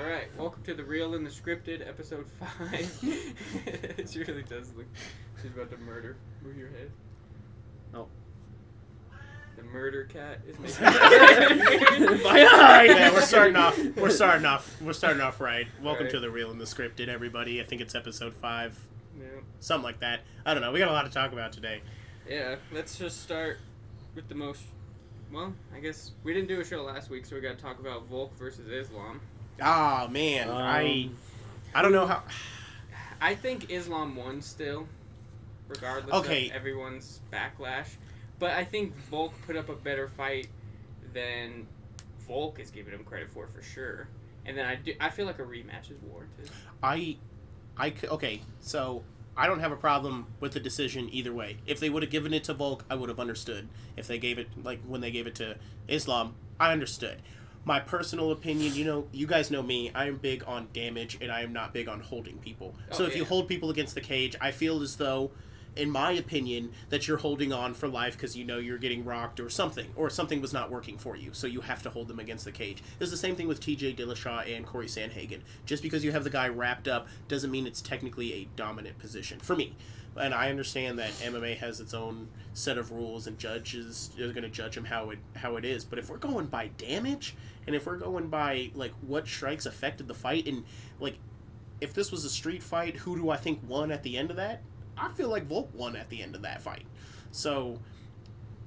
Alright, welcome to The Real and the Scripted, episode 5. It really does look... She's about to move your head. Oh. The murder cat is making... My eye! Yeah, we're starting off right. Welcome Right. to The Real and the Scripted, everybody. I think it's episode 5. Yeah. Something like that. I don't know. We got a lot to talk about today. Yeah, let's just start with the most... Well, I guess we didn't do a show last week, so we got to talk about Volk versus Islam. Ah, man. I don't know how... I think Islam won still, regardless of everyone's backlash. But I think Volk put up a better fight than Volk is giving him credit for sure. And then I feel like a rematch is warranted. Okay, so I don't have a problem with the decision either way. If they would have given it to Volk, I would have understood. If they gave it, like, when they gave it to Islam, I understood. My personal opinion, you guys know me, I am big on damage, and I am not big on holding people. So if you hold people against the cage, I feel as though, in my opinion, that you're holding on for life because you're getting rocked or something was not working for you, so you have to hold them against the cage. It's the same thing with TJ Dillashaw and Corey Sandhagen. Just because you have the guy wrapped up doesn't mean it's technically a dominant position, for me. And I understand that MMA has its own set of rules, and judges are going to judge him how it is. But if we're going by damage, and if we're going by like what strikes affected the fight, and like if this was a street fight, who do I think won at the end of that? I feel like Volk won at the end of that fight. So,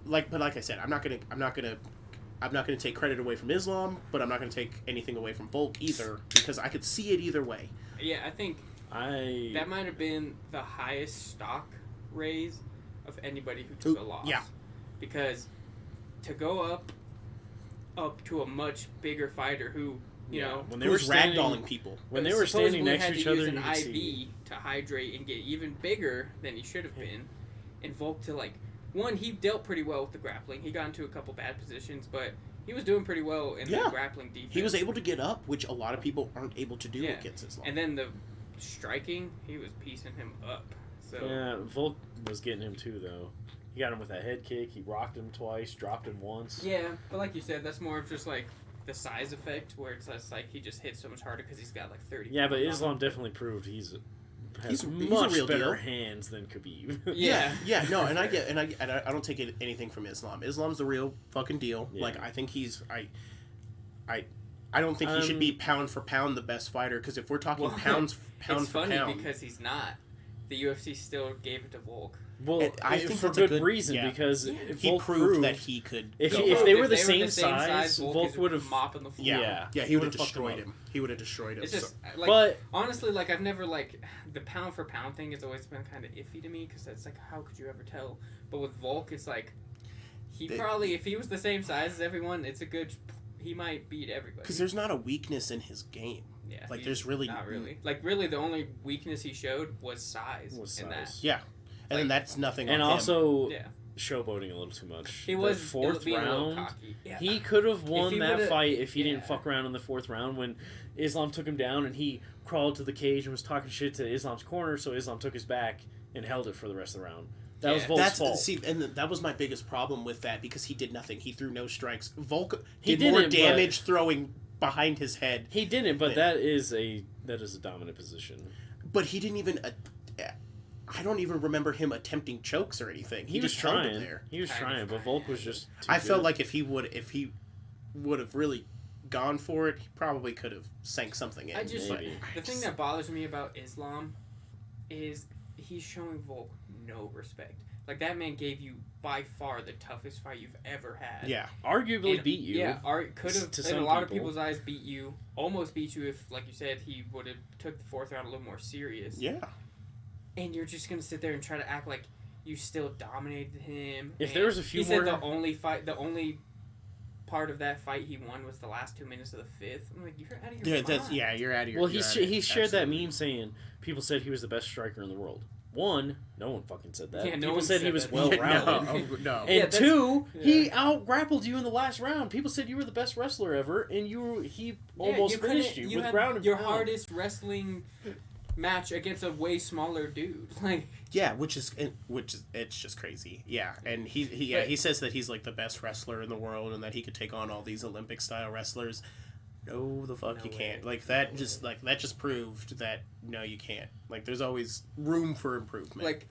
like I said, I'm not gonna take credit away from Islam, but I'm not gonna take anything away from Volk either, because I could see it either way. Yeah, I think that might have been the highest stock raise of anybody who took a loss. Yeah. Because to go up to a much bigger fighter who, you know, when they were ragdolling people, when they were standing next to each other, use an IV to hydrate and get even bigger than he should have been, and Volk to he dealt pretty well with the grappling. He got into a couple bad positions, but he was doing pretty well in the grappling defense. He was able to get up, which a lot of people aren't able to do against Islam. And then the striking, he was piecing him up. So yeah, Volk was getting him too, though. He got him with a head kick. He rocked him twice, dropped him once. Yeah, but like you said, that's more of just like the size effect, where it's less like he just hits so much harder because he's got like 30. Yeah, but Islam definitely proved he's much a real better deal. hands than Khabib. Yeah, no, and I don't take anything from Islam. Islam's the real fucking deal. Yeah. Like, I think I don't think he should be pound for pound the best fighter, because if we're talking pound for pound, it's funny because he's not. The UFC still gave it to Volk. Well, I think for good reason, because he proved that he could. If they were the same size, Volk would have mopping the floor. Yeah, he would have destroyed him. He would have destroyed him. It's just honestly, I've never the pound for pound thing has always been kind of iffy to me, because it's how could you ever tell? But with Volk, it's probably, if he was the same size as everyone, he might beat everybody. Because there's not a weakness in his game. Yeah, there's really not really. Really, the only weakness he showed was size. In that. Yeah. And then that's nothing on him. And also, showboating a little too much. He was fourth round. Yeah. He could have won that fight if he didn't fuck around in the fourth round when Islam took him down and he crawled to the cage and was talking shit to Islam's corner, so Islam took his back and held it for the rest of the round. That was Volk's fault. See, and that was my biggest problem with that, because he did nothing. He threw no strikes. Volk did more damage throwing behind his head. He didn't, but that is a dominant position. But he didn't even... I don't even remember him attempting chokes or anything. He was trying. There. He was trying, but Volk was just too good. Felt like if he would have really gone for it, he probably could have sank something in. The thing that bothers me about Islam is he's showing Volk no respect. That man gave you by far the toughest fight you've ever had. Yeah. Arguably beat you. Yeah, could have, in a lot of people's eyes, beat you. Almost beat you if, like you said, he would have took the fourth round a little more serious. Yeah. And you're just going to sit there and try to act like you still dominated him. If there was a few more... He said the only part of that fight he won was the last 2 minutes of the fifth. I'm like, you're out of your mind. You're out of your mind. Well, he shared that meme saying people said he was the best striker in the world. One, no one fucking said that. Yeah, people said he was well-rounded. No. And two, he out-grappled you in the last round. People said you were the best wrestler ever, and he almost finished you with ground and your hardest wrestling match against a way smaller dude. Which is it's just crazy. Yeah, and he says that he's the best wrestler in the world and that he could take on all these Olympic style wrestlers. No, the fuck No you way. can't. Like that just proved that no, you can't. Like there's always room for improvement. Like,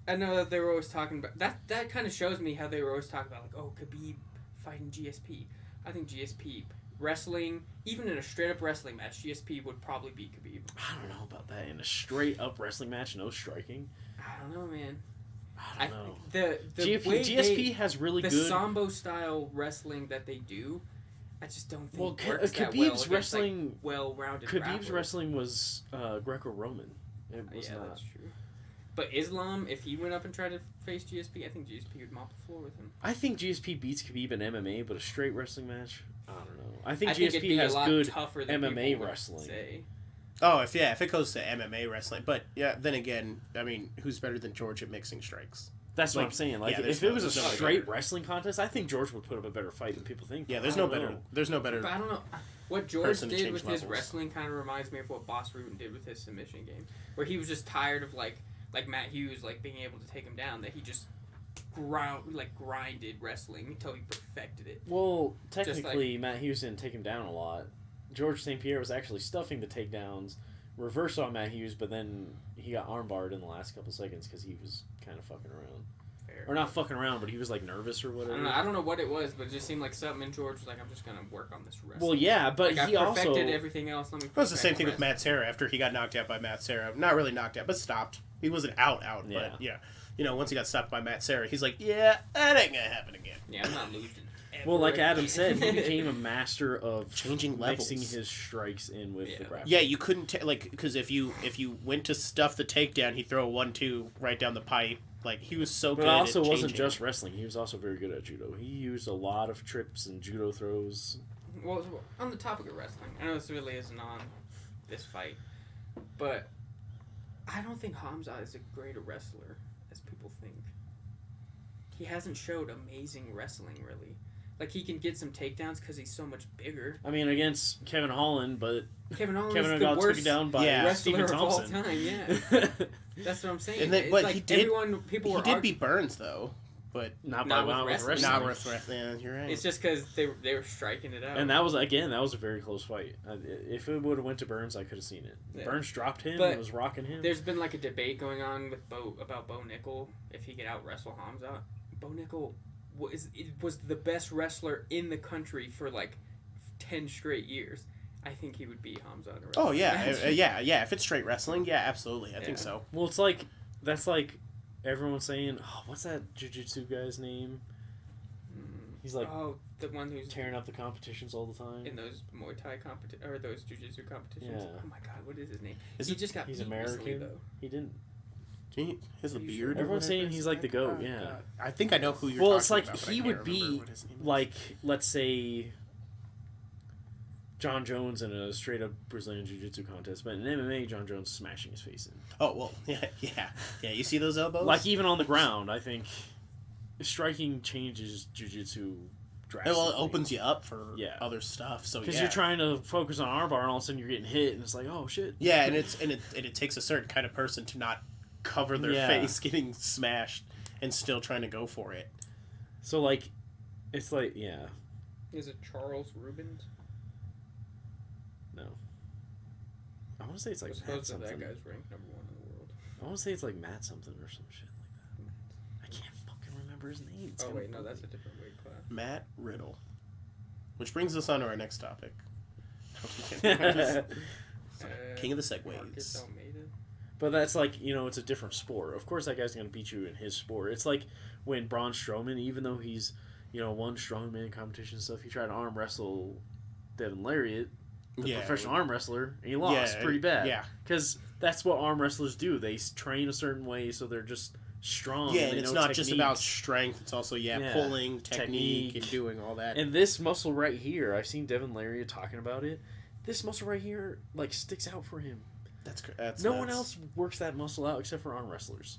I know that they were always talking about that. That kind of shows me how they were always talking about like, oh, Khabib fighting GSP. I think GSP wrestling, even in a straight up wrestling match, GSP would probably beat Khabib. I don't know about that. In a straight up wrestling match, no striking. I don't know, man. I don't know. The way GSP has really the good Sambo style wrestling that they do. I just don't think works Khabib's that well against, wrestling. like, well-rounded. Khabib's grapplers. wrestling was Greco-Roman. It was Yeah, not. that's true. But Islam, if he went up and tried to face GSP, I think GSP would mop the floor with him. I think GSP beats Khabib in MMA, but a straight wrestling match, I don't know. I think it'd GSP be has a lot good tougher than MMA people would wrestling. say. Oh, if it goes to MMA wrestling, but yeah, then again, I mean, who's better than George at mixing strikes? That's what I'm saying. Like, yeah, if it was a there's no straight better. wrestling contest, I think George would put up a better fight than people think. Yeah, There's no better. But I don't know. What George person to did change with his levels. wrestling kind of reminds me of what Boss Ruben did with his submission game, where he was just tired of like Matt Hughes being able to take him down. That he just grinded wrestling until he perfected it. Well, technically, Matt Hughes didn't take him down a lot. George St. Pierre was actually stuffing the takedowns, reversed on Matt Hughes, but then he got armbarred in the last couple seconds because he was kind of fucking around. Fair. Or not fucking around, but he was nervous or whatever. I don't know what it was, but it just seemed like something. And George was like, "I'm just gonna work on this wrestling." Well, yeah, but like, he I perfected also everything else. Let me. It was the same perfect thing with wrestling. Matt Serra after he got knocked out by Matt Serra. Not really knocked out, but stopped. He wasn't out, Yeah. but yeah. Once he got stopped by Matt Serra, he's like, yeah, that ain't gonna happen again. Yeah, I'm not losing. well, like Adam said, he became a master of Changing levels. mixing his strikes in with the grapple. Yeah, you couldn't because if you went to stuff the takedown, he'd throw a 1-2 right down the pipe. Like he was so good. But it also at wasn't changing. just wrestling. He was also very good at judo. He used a lot of trips and judo throws. Well, on the topic of wrestling, I know this really isn't on this fight, but I don't think Hamza is a greater wrestler as people think. He hasn't showed amazing wrestling, really. Like, he can get some takedowns because he's so much bigger. I mean, against Kevin Holland, but Kevin Holland Kevin is the got worst taken down by Yeah. wrestler Stephen of all Thompson. time, yeah. That's what I'm saying. And then, It's but like he did. people He were did beat Burns though, but not Not by with with wrestling. wrestling. not with wrestling. Yeah, you're right. It's just because they were striking it out. And that was a very close fight. If it would have went to Burns, I could have seen it. Yeah. Burns dropped him But and was rocking him. There's been like a debate going on with about Bo Nickel if he could out wrestle Hamza. Bo Nickel was the best wrestler in the country for like 10 straight years. I think he would beat Hamza in a wrestling Oh yeah, match. yeah. If it's straight wrestling, yeah, absolutely. I think Yeah. so. Well, that's like everyone saying, oh, what's that jiu-jitsu guy's name? He's like the one who's tearing up the competitions all the time. in those Muay Thai or those jiu-jitsu competitions. Yeah. Oh my God, what is his name? Is he it- just got He's beat recently, American. though. He didn't. He has a Are you beard. sure? or Everyone's whatever. saying he's like the GOAT, yeah. I think I know who you're. Well, talking it's like about, but I he can't would remember be what his name is. like, let's say, John Jones in a straight up Brazilian Jiu-Jitsu contest, but in MMA, John Jones smashing his face in. Oh well, yeah. You see those elbows? Like even on the ground, I think striking changes Jiu-Jitsu drastically. Well, it opens you up for Yeah. other stuff. So because yeah. you're trying to focus on armbar, and all of a sudden you're getting hit, and it's like, oh shit. Yeah, and it takes a certain kind of person to not cover their Yeah. face getting smashed and still trying to go for it. So like, it's like yeah, Is it Charles Rubens? no. I want to say it's like Matt Supposedly something. that guy's ranked #1 in the world. I want to say it's like Matt something or some shit like that. I can't fucking remember his name. It's Oh gonna wait, no, bug that's me. a different weight class. Matt Riddle. Which brings us on to our next topic. King of the Marcus Segways. Almeida. But that's like, it's a different sport. Of course that guy's going to beat you in his sport. It's like when Braun Strowman, even though he's, won strongman competition and stuff, he tried to arm wrestle Devin Lariat, the professional arm wrestler, and he lost pretty bad. Yeah. Because that's what arm wrestlers do. They train a certain way, so they're just strong. Yeah, they and it's know not just about techniques. strength. It's also, Yeah. pulling, technique, and Technique. doing all that. And this muscle right here, I've seen Devin Lariat talking about it. This muscle right here, sticks out for him. That's No one else works that muscle out except for arm wrestlers.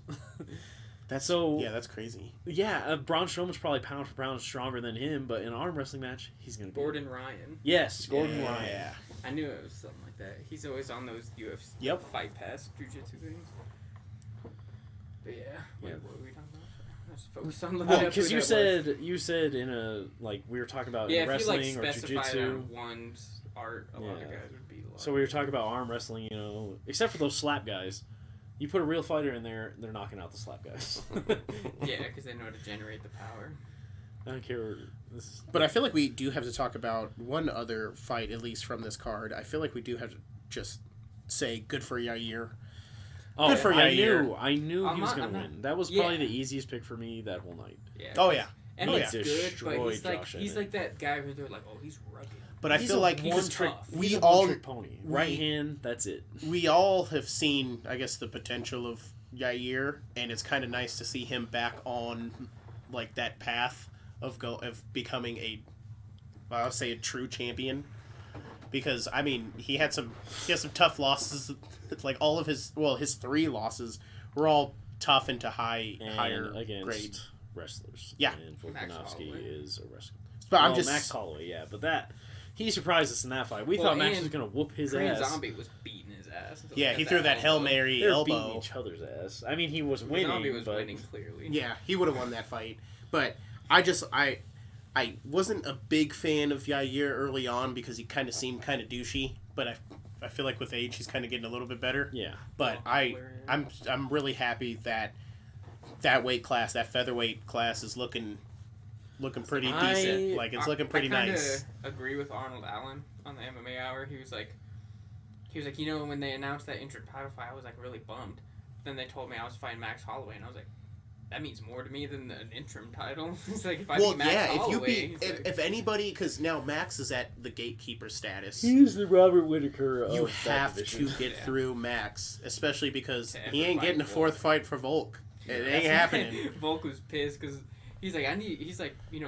That's that's crazy. Yeah, Braun Strowman's probably pound for pound stronger than him, but in an arm wrestling match, he's gonna be Gordon Ryan. Yes, Gordon Yeah. Ryan. I knew it was something like that. He's always on those UFC Yep. Fight Pass jiu-jitsu things. But yeah, Yeah. what were we talking about? Let's focus on Well, looking because up who that was. you said in a we were talking about Yeah, in if you wrestling or specify it jiu-jitsu. on one's art, a lot of guys would be. So we were talking about arm wrestling, except for those slap guys. You put a real fighter in there, they're knocking out the slap guys. Yeah, because they know how to generate the power. I don't care. But I feel like we do have to talk about one other fight, at least from this card. I feel like we do have to just say good for Yair. Oh, good for Yair. I knew he was going to win. That was probably the easiest pick for me that whole night. Yeah. Oh, yeah. And he's good, but he's like that guy who they're like, oh, he's rugged. But I feel like he's we all trick pony. Right hand, that's it. We all have seen, I guess, the potential of Yair, and it's kind of nice to see him back on like that path of becoming a true champion. Because I mean, he has some tough losses. Like all of his 3 losses were all tough into higher grade wrestlers. Yeah, and Volkanovski is a wrestler. But Max Holloway, yeah, but he surprised us in that fight. We thought Max was gonna whoop his ass. Zombie was beating his ass. Yeah, he threw that Hail Mary elbow. Beating each other's ass. I mean, he was winning. Zombie was winning clearly. Yeah, he would have won that fight. But I wasn't a big fan of Yair early on because he kind of seemed kind of douchey. But I feel like with age he's kind of getting a little bit better. Yeah. But I'm really happy that weight class, that featherweight class, is looking pretty decent. Like it's looking pretty nice. I agree with Arnold Allen on the MMA Hour. He was like, when they announced that interim title fight, I was like really bummed. Then they told me I was fighting Max Holloway, and I was like, that means more to me than an interim title. It's like if I beat Max Holloway, if anybody, because now Max is at the gatekeeper status. He's the Robert Whittaker. You have to get through Max, especially because he ain't getting a 4th fight for Volk. It ain't happening. Volk was pissed because he's like,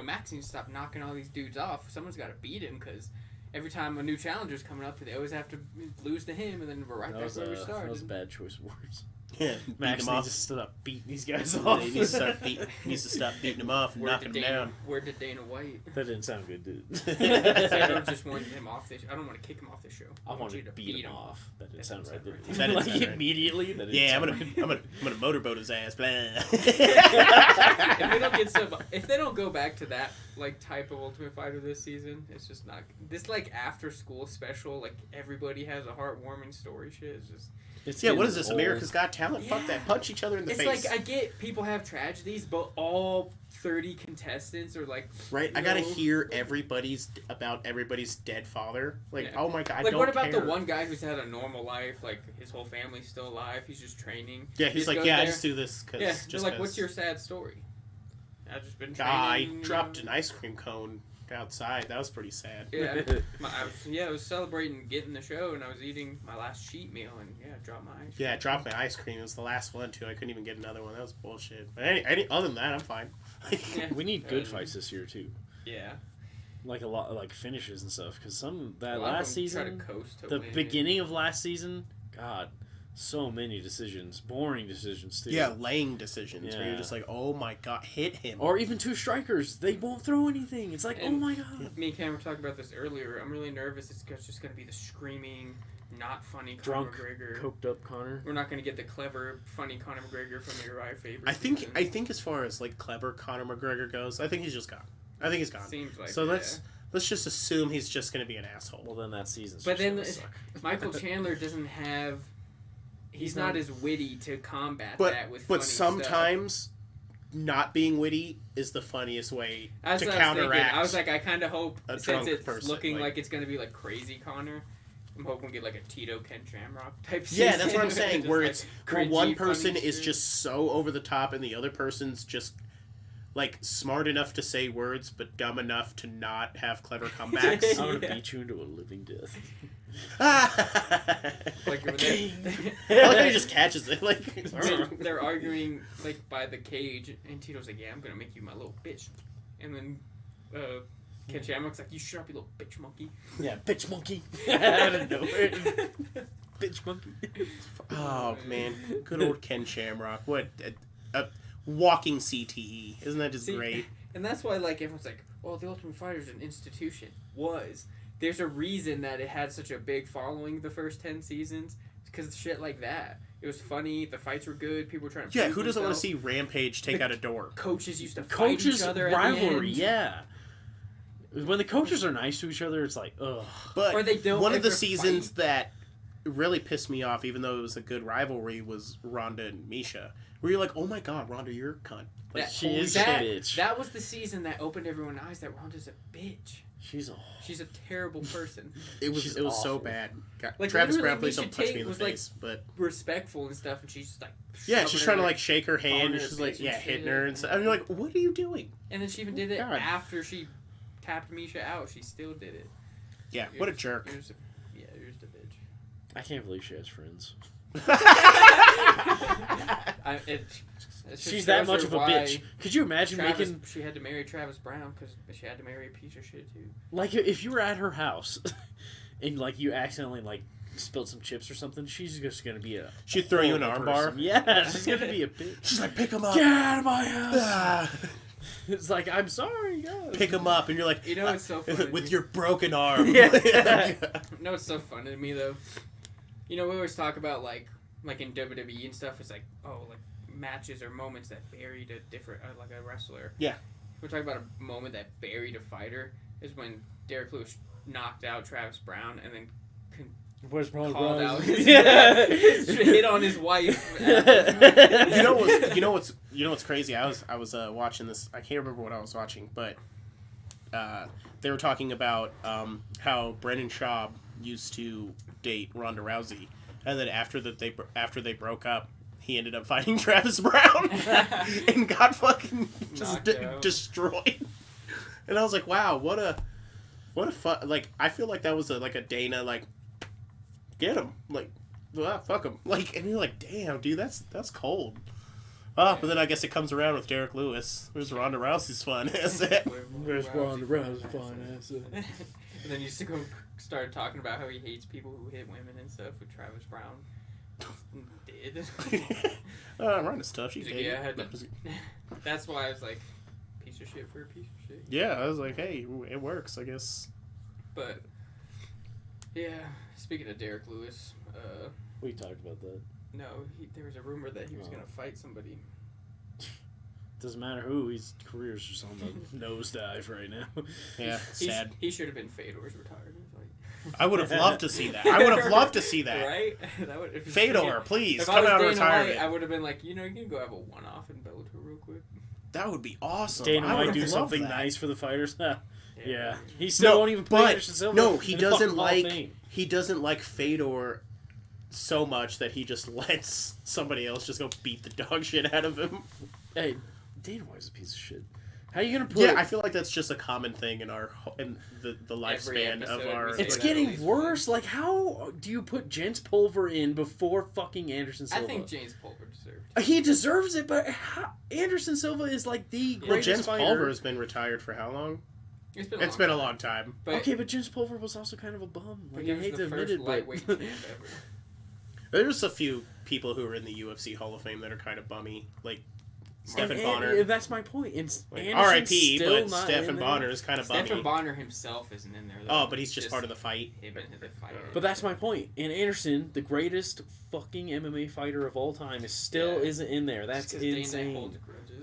Max needs to stop knocking all these dudes off. Someone's got to beat him because every time a new challenger's coming up, they always have to lose to him, and then we're right back where we started. That was a bad choice of words. Yeah, Max needs to stop beating these guys off. He needs to stop beating them off and knocking them down. Where did Dana White? That didn't sound good, dude. I don't just want him off this. I don't want to kick him off the show. I want you to beat him off. That didn't sound right. That didn't sound right. Immediately. Yeah, I'm gonna motorboat his ass. If they don't go back to that like type of Ultimate Fighter this season, it's just not this like after school special. Like everybody has a heartwarming story. Shit, it's just. What is this? Old. America's Got Talent? Yeah. Fuck that. Punch each other in the face. It's like, I get people have tragedies, but all 30 contestants are like... Right? I gotta hear about everybody's dead father. Like, oh my god, I don't what about care. the one guy who's had a normal life? Like, his whole family's still alive. He's just training. Yeah, he's like, I just do this because... Yeah, just like, what's your sad story? I've just been training. I dropped an ice cream cone outside. That was pretty sad. Yeah, I was celebrating getting the show, and I was eating my last cheat meal, and dropped my ice cream. Yeah, I dropped my ice cream. It was the last one too. I couldn't even get another one. That was bullshit. But other than that, I'm fine. We need good fights this year too. Yeah. Like a lot, like finishes and stuff. Because last season, beginning of last season, God. So many decisions. Boring decisions, too. Yeah, laying decisions. Yeah. Where you're just like, oh my god, hit him. Or even 2 strikers. They won't throw anything. It's like, oh my god. Me and Cam were talking about this earlier. I'm really nervous. It's just going to be the screaming, not funny Drunk, Conor McGregor. Coked up Conor. We're not going to get the clever, funny Conor McGregor from Uriah Faber. I think as far as like clever Conor McGregor goes, I think he's just gone. I think he's gone. Seems like so let's just assume he's just going to be an asshole. Well, then that season's but then suck. Michael Chandler doesn't have... He's not as witty to combat that with funny sometimes stuff. Not being witty is the funniest way to counteract. I was like, I kind of hope, since it's person, looking like it's going to be like crazy Conor, I'm hoping we get like a Tito Ken Shamrock type season. Yeah, that's what I'm saying, where it's where one person is just so over the top and the other person's just like smart enough to say words but dumb enough to not have clever comebacks. I'm gonna beat you into a living death. Like I like how he just catches it. Like they're arguing like by the cage, and Tito's like, "Yeah, I'm gonna make you my little bitch," and then Ken Shamrock's like, "You shut up, you little bitch monkey." Yeah, bitch monkey. Out of nowhere. Bitch monkey. Oh man, good old Ken Shamrock. What a walking CTE. Isn't that just great? And that's why like everyone's like, "Well, the Ultimate Fighter is an institution." There's a reason that it had such a big following the first 10 seasons. Because shit like that. It was funny. The fights were good. People were trying to who doesn't want to see Rampage take out a door? Coaches used to fight each other rivalry, at the end. When the coaches are nice to each other, it's like, ugh. But or they don't one of the ever seasons fight. that really pissed me off, even though it was a good rivalry, was Rhonda and Misha. Where you're like, oh my god, Rhonda, you're a cunt. Like, she is a bitch. That was the season that opened everyone's eyes that Rhonda's a bitch. She's a terrible person. It was so bad. Like, Travis Brown, please Misha don't punch Tate me in the was, face. But respectful and stuff, and she's just like, yeah, she's trying to like shake her calling hand, and her she's a like, bitch yeah, and hitting shit. her, and, and you're like, what are you doing? And then she even did it God. after she tapped Misha out. She still did it. Yeah, what a jerk. You're just a bitch. I can't believe she has friends. She's that much of a bitch. Could you imagine making? She had to marry Travis Brown because she had to marry a piece of shit too. Like if you were at her house, and like you accidentally like spilled some chips or something, she's just gonna be a. She'd throw you an armbar. Yeah, she's gonna be a bitch. She's like, pick him up. Get out of my house. It's like, I'm sorry, guys. Pick him up, and you're like, you know, it's so funny with your broken arm. Yeah. No, it's so funny to me though. You know, we always talk about like in WWE and stuff. It's like, oh, like matches or moments that buried a different, like a wrestler. Yeah. We're talking about a moment that buried a fighter is when Derek Lewis knocked out Travis Brown and then Where's called out yeah. hit on his wife. You know what's crazy? I was watching this. I can't remember what I was watching, but they were talking about how Brendan Schaub used to date Ronda Rousey, and then after they broke up, he ended up fighting Travis Brown and got fucking just destroyed. And I was like, wow, what a fun, like, I feel like that was a Dana, like, get him, like, fuck him, like, and you're like, damn, dude, that's cold. But then I guess it comes around with Derek Lewis. Where's Ronda Rousey's fun ass? Where's Ronda Rousey's fun ass? And then you started talking about how he hates people who hit women and stuff with Travis Brown. Did. Ronda's tough. She's like, yeah, that's why I was like, piece of shit for a piece of shit. Yeah, I was like, hey, it works, I guess. But yeah, speaking of Derek Lewis, we talked about that. No, there was a rumor that he was gonna fight somebody. Doesn't matter who, his career's just on the nosedive right now. Yeah, sad. He should have been Fedor's retirement fight. I would have loved to see that. I would have loved to see that. Right? Fedor, please, if come out of Dana retirement. White, I would have been like, you can go have a one-off in Bellator real quick. That would be awesome. Dana White do something nice for the fighters. Yeah. He still won't even play Anderson Silva. No, he doesn't like Fedor so much that he just lets somebody else just go beat the dog shit out of him. Hey, Dana White's a piece of shit. How are you gonna put? Yeah, I feel like that's just a common thing in the lifespan of our. It's getting worse. Like, how do you put Jens Pulver in before fucking Anderson Silva? I think Jens Pulver deserved it. He deserves it, but Anderson Silva is like the greatest Jens fighter. Pulver has been retired for how long? It's been a long time. But Jens Pulver was also kind of a bum. Like, I hate to admit it, but there's a few people who are in the UFC Hall of Fame that are kind of bummy, like Stephen Bonner. And that's my point. Like, R.I.P. But Stephen Bonner is kind of bummy. Stephen Bonner himself isn't in there, though. Oh, but he's just part of the fight. But that's my point. And Anderson, the greatest fucking MMA fighter of all time, isn't in there. That's insane.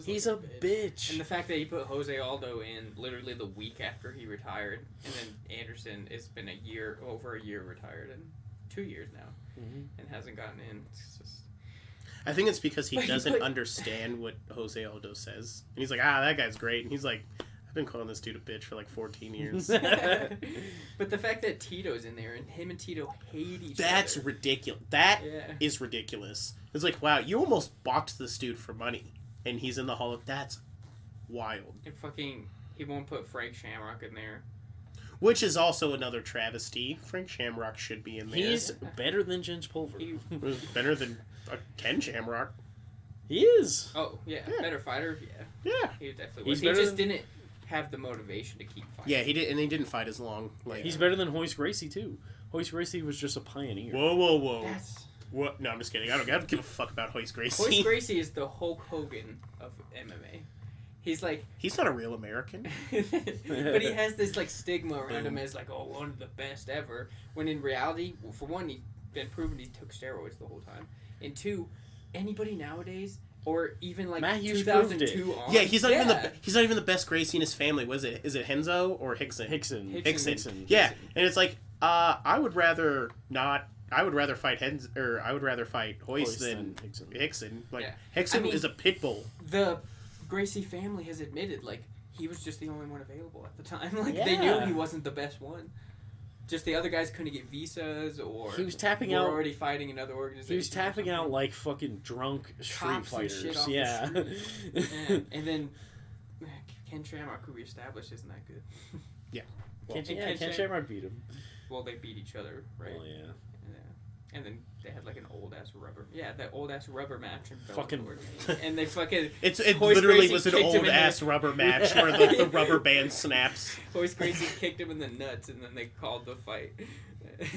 He's a bitch. And the fact that he put Jose Aldo in literally the week after he retired, and then Anderson has been over a year retired, and 2 years now, and hasn't gotten in. It's just... I think it's because he doesn't understand what Jose Aldo says. And he's like, that guy's great. And he's like, I've been calling this dude a bitch for like 14 years. But the fact that Tito's in there and him and Tito hate each other. That's ridiculous. That is ridiculous. It's like, wow, you almost boxed this dude for money. And he's in the Hall of... That's wild. And he won't put Frank Shamrock in there. Which is also another travesty. Frank Shamrock should be in there. He's better than Jens Pulver. He was better than Ken Shamrock. He is. Oh, yeah. Better fighter? Yeah. He definitely was. He just didn't have the motivation to keep fighting. Yeah, he didn't fight as long. Like, he's better than Hoist Gracie, too. Hoist Gracie was just a pioneer. Whoa. What? No, I'm just kidding. I don't give a fuck about Hoist Gracie. Hoist Gracie is the Hulk Hogan of MMA. He's like... He's not a real American. But he has this like stigma around him as like, one of the best ever. When in reality, well, for one, he's been proven he took steroids the whole time. And two, anybody nowadays or even like Matt Hughes 2002 on. Yeah, he's not even the best Gracie in his family. Is it Henzo or Hickson? Hickson. Yeah, and it's like I would rather not. I would rather fight Hoist than Hickson. Like Hickson is a pit bull. The Gracie family has admitted like he was just the only one available at the time. Like they knew he wasn't the best one. Just the other guys couldn't get visas, or he was tapping out. Already fighting another organization. He was tapping out like fucking drunk street fighters. Yeah. And then Ken Shamrock, who we established, isn't that good. Yeah. Well, Ken Shamrock beat him. Well, they beat each other, right? Oh yeah. And then they had like an old ass rubber. Yeah, that old ass rubber match. Fucking. And they fucking. It literally was an old ass rubber match where the rubber band snaps. Hoist Gracie kicked him in the nuts, and then they called the fight.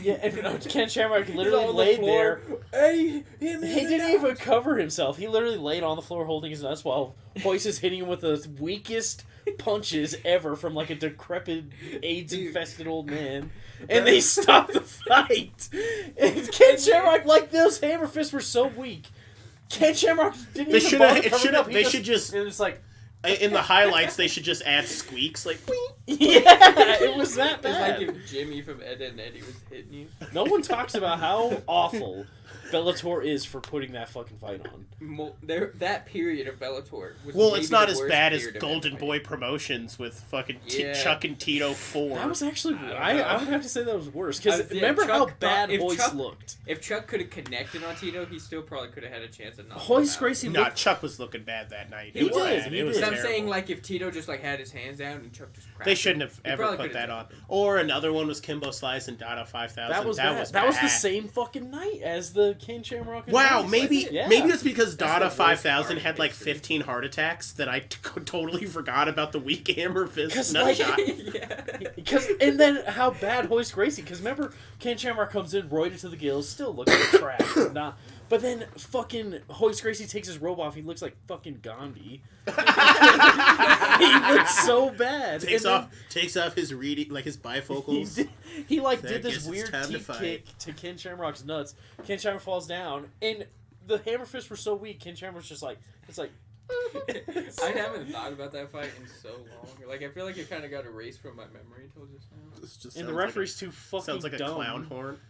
Yeah, and Ken Shamrock literally laid there. Hey, he didn't even cover himself. He literally laid on the floor holding his nuts while Hoist is hitting him with the weakest punches ever from like a decrepit AIDS-infested old man. And they stopped the fight. And Ken Shamrock, like, those hammer fists were so weak. Ken Shamrock didn't even bother covering up. They should just... It was like... In the highlights, they should just add squeaks, like... Yeah, it was that bad. It's like if Jimmy from Ed and Eddie was hitting you. No one talks about how awful Bellator is for putting that fucking fight on. That period of Bellator was it's not as bad as Golden Boy Promotions with fucking Chuck and Tito 4. That was actually... I would have to say that was worse. Because remember how bad Hoist looked. If Chuck could have connected on Tito, he still probably could have had a chance at knocking Hoist Gracie looked... Nah, Chuck was looking bad that night. He did. I'm saying, like, if Tito just, like, had his hands down and Chuck just cracked They shouldn't have ever put that on. Or another one was Kimbo Slice and Dada 5000. That was the same fucking night as the Ken Shamrock. Wow, maybe it's because Dada 5000 had like 15 heart attacks that I totally forgot about the weak hammer fist nutshot. And then how bad Hoist Gracie, because remember Ken Shamrock comes in roided to the gills, still looking like trash, but then fucking Hoist Gracie takes his robe off, he looks like fucking Gandhi. He looks so bad. Takes off his reading, like his bifocals. He did this weird teep kick to Ken Shamrock's nuts. Ken Shamrock falls down, and the hammer fists were so weak. Ken Shamrock's just like, it's like. I haven't thought about that fight in so long. Like I feel like it kind of got erased from my memory until just now. And the referee's too fucking sounds like dumb. A clown horn.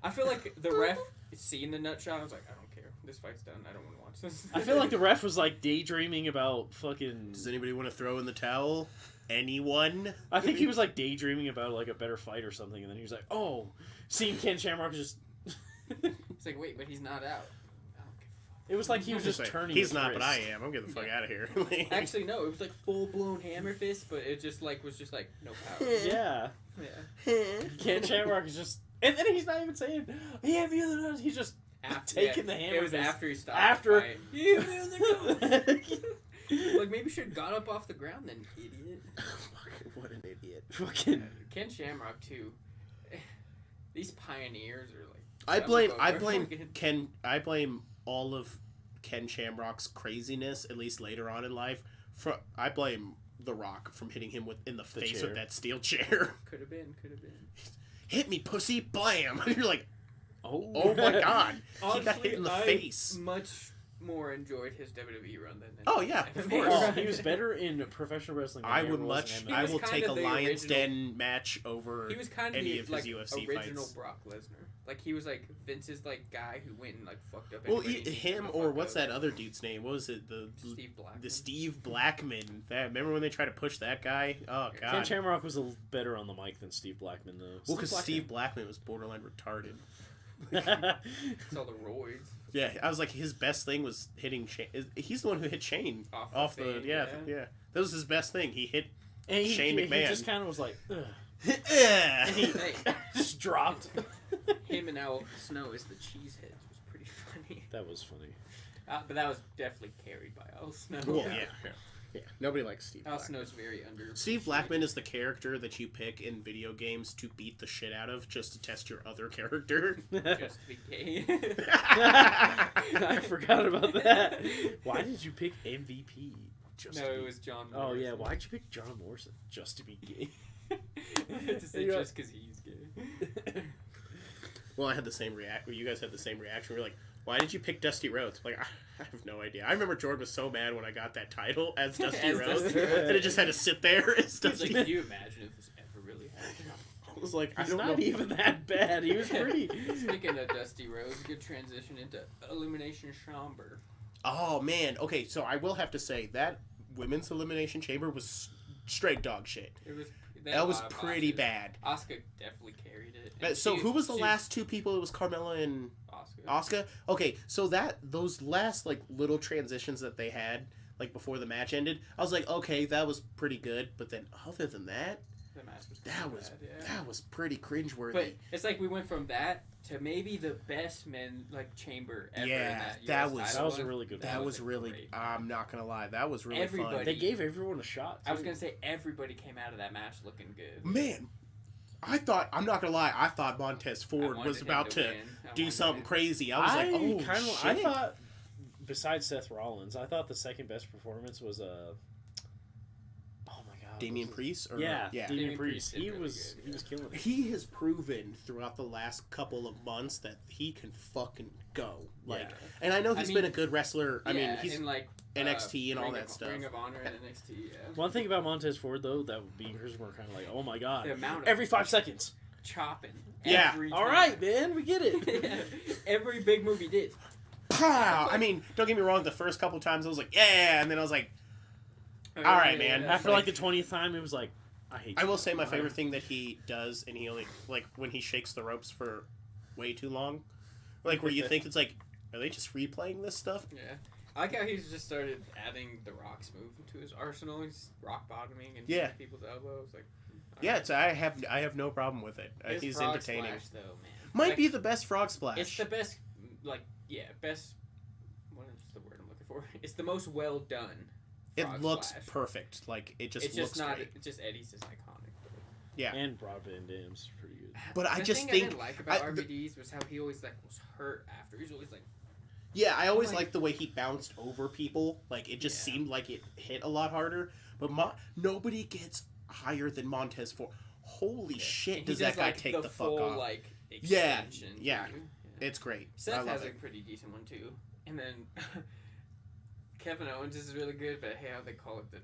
I feel like the ref seeing the nut shot. I was like, I don't care. This fight's done. I don't want to watch this. I feel like the ref was like daydreaming about fucking. Does anybody want to throw in the towel? Anyone? I think he was like daydreaming about like a better fight or something, and then he was like, "Oh, seeing Ken Shamrock just." It's like, wait, but he's not out. It was like he was just turning. He's not, but I am. I'm getting the fuck out of here. Actually, no. It was like full blown hammer fist, but it just like was just like no power. Yeah. Ken Shamrock is just, and then he's not even saying, "He had me in the nuts." He's just taking the hammer. It was fist. After he stopped. After. Like maybe should have got up off the ground then, idiot. What an idiot. Fucking Ken Shamrock too. These pioneers are like. I blame all of Ken Shamrock's craziness, at least later on in life. I blame The Rock from hitting him in the face with that steel chair. Could have been. Hit me, pussy! Blam! You're like, oh my god! Honestly, he got hit in the face. Much more enjoyed his WWE run than. Oh yeah, of course. Oh, he was better in professional wrestling. I will take a Lion's Den match over any of his UFC original fights. Brock Lesnar. Like he was like Vince's like guy who went and like fucked up. Well, him or what's that other dude's name? What was it? Steve Blackman. The Steve Blackman. Remember when they tried to push that guy? Oh god. Ken Shamrock was better on the mic than Steve Blackman though. Well, because Steve Blackman was borderline retarded. It's all the roids. Yeah, I was like, his best thing was hitting Shane. He's the one who hit Shane off the yeah. That was his best thing. He hit Shane McMahon. He just kind of was like, ugh. And he just dropped. Him and Al Snow as the cheeseheads was pretty funny. That was funny. But that was definitely carried by Al Snow. Well, yeah. Nobody likes Steve Al Blackman. Snow's very under. Steve Blackman is the character that you pick in video games to beat the shit out of just to test your other character. Just to be gay. I forgot about that. Why did you pick MVP? It was John Morrison. Oh yeah, why'd you pick John Morrison? Just to be gay. To say just because he's gay. Well, I had the same reaction. You guys had the same reaction. We were like, why did you pick Dusty Rhodes? Like, I have no idea. I remember Jordan was so mad when I got that title as Dusty Rhodes, and it just had to sit there as Dusty. Can you imagine if this ever really happened? I was like, He's not even that bad. He was pretty. Speaking of Dusty Rhodes, good transition into Elimination Chamber. Oh man, okay, so I will have to say that women's Elimination Chamber was straight dog shit. That was pretty bad. Asuka definitely carried it. So who was the last two people? It was Carmella and Asuka. Okay, so those last like little transitions that they had like before the match ended, I was like, okay, that was pretty good. But then other than that, the match was that was pretty cringeworthy. But it's like we went from that to maybe the best men like chamber ever. Yeah, in that was a really good. That was really. I'm not gonna lie, that was really fun. They gave everyone a shot. Too. I was gonna say everybody came out of that match looking good. Man, I'm not gonna lie, I thought Montez Ford was about to do something crazy. I was like, oh shit. I thought, besides Seth Rollins, I thought the second best performance was Damian Priest? Damian Priest. He was killing it. He has proven throughout the last couple of months that he can fucking go. And I know he's been a good wrestler. I mean, he's in like NXT and all that stuff. Ring of Honor and NXT. Yeah. One thing about Montez Ford though, that beingers were kind of like, oh my god, the amount of every 5 seconds, chopping. Yeah. All right, man, we get it. Every big move he did. Pow! I mean, don't get me wrong. The first couple times I was like, yeah, and then I was like. All right, man. After like the 20th time, it was like, I hate. I will say my favorite thing that he does, and he only like when he shakes the ropes for way too long, like where you think it's like, are they just replaying this stuff? Yeah, I like how he's just started adding the Rock's move to his arsenal. He's rock bottoming and people's elbows. Like, I have no problem with it. He's frog entertaining. Splash, though, man. Might be the best frog splash. It's the best, best. What is the word I'm looking for? It's the most well done. It looks perfect. Like it just looks great. It's just Eddie's is iconic. Yeah. And Rob Van Dam's pretty good. But I just think I didn't like about RVD's was how he always was hurt after. He's always like. Yeah, I always liked the way he bounced over people. Like it just seemed like it hit a lot harder. But nobody gets higher than Montez Ford. Holy shit! Does that guy take the fuck off? Like, yeah. It's great. Seth has a pretty decent one too, and then. Kevin Owens is really good, but hey, how they call it the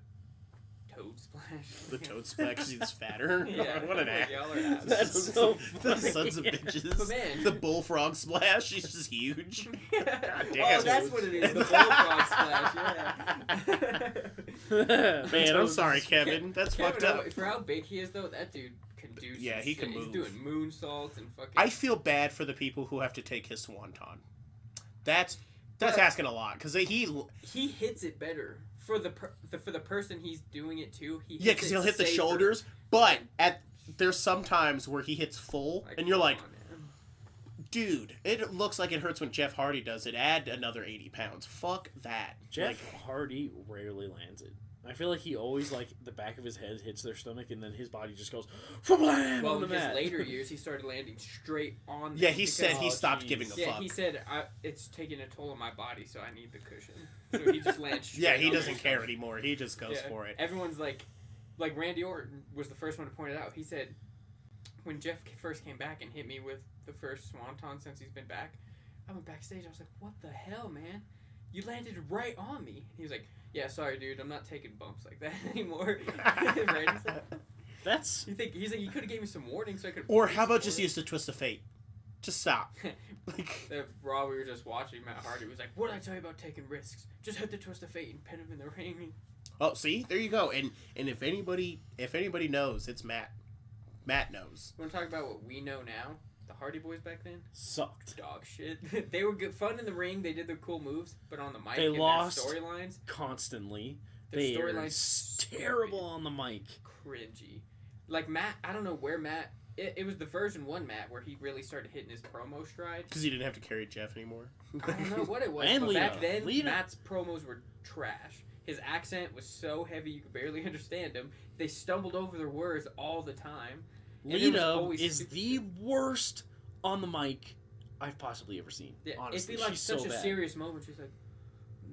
Toad Splash. The Toad Splash because he's fatter? Yeah. What an ass. That's so funny. The sons of bitches. But man. The Bullfrog Splash, he's just huge. God damn. Oh, that's what it is, the Bullfrog Splash, yeah. Man, I'm sorry, Kevin. That's fucked up. For how big he is, though, that dude can do he can move. He's doing moonsaults and fucking... I feel bad for the people who have to take his swanton. That's asking a lot because he hits it better for the person he's doing it to. Because he'll hit the shoulders, but there's some times where he hits full, and you're like, dude, it looks like it hurts when Jeff Hardy does it. Add another 80 pounds. Fuck that. Jeff Hardy rarely lands it. I feel like he always, the back of his head hits their stomach, and then his body just goes, FLAM! Well, in his later years, he started landing straight on Yeah, he said he stopped giving a fuck. Yeah, he said, it's taking a toll on my body, so I need the cushion. So he just lands straight Yeah, he doesn't care anymore. He just goes for it. Everyone's like Randy Orton was the first one to point it out. He said, when Jeff first came back and hit me with the first swanton since he's been back, I went backstage, I was like, what the hell, man? You landed right on me. He was like, yeah, sorry, dude. I'm not taking bumps like that anymore. Randy's like, that's... He's like, you could have gave me some warning so I could... Or how about just use the twist of fate? Just stop. The Raw we were just watching, Matt Hardy was like, what did I tell you about taking risks? Just hit the twist of fate and pin him in the ring. Oh, see? There you go. And if anybody knows, it's Matt. Matt knows. You want to talk about what we know now? The Hardy Boys back then sucked. Dog shit. They were good, fun in the ring. They did their cool moves, but on the mic, they lost storylines constantly. They are terrible on the mic. Cringy. Like Matt, I don't know where Matt. It was the version 1 Matt where he really started hitting his promo stride. Because he didn't have to carry Jeff anymore. I don't know what it was. And but Lita. Back then, Lita. Matt's promos were trash. His accent was so heavy you could barely understand him. They stumbled over their words all the time. Lita is the worst on the mic I've possibly ever seen. Yeah, honestly, it'd be she's such so a bad. serious moment. She's like,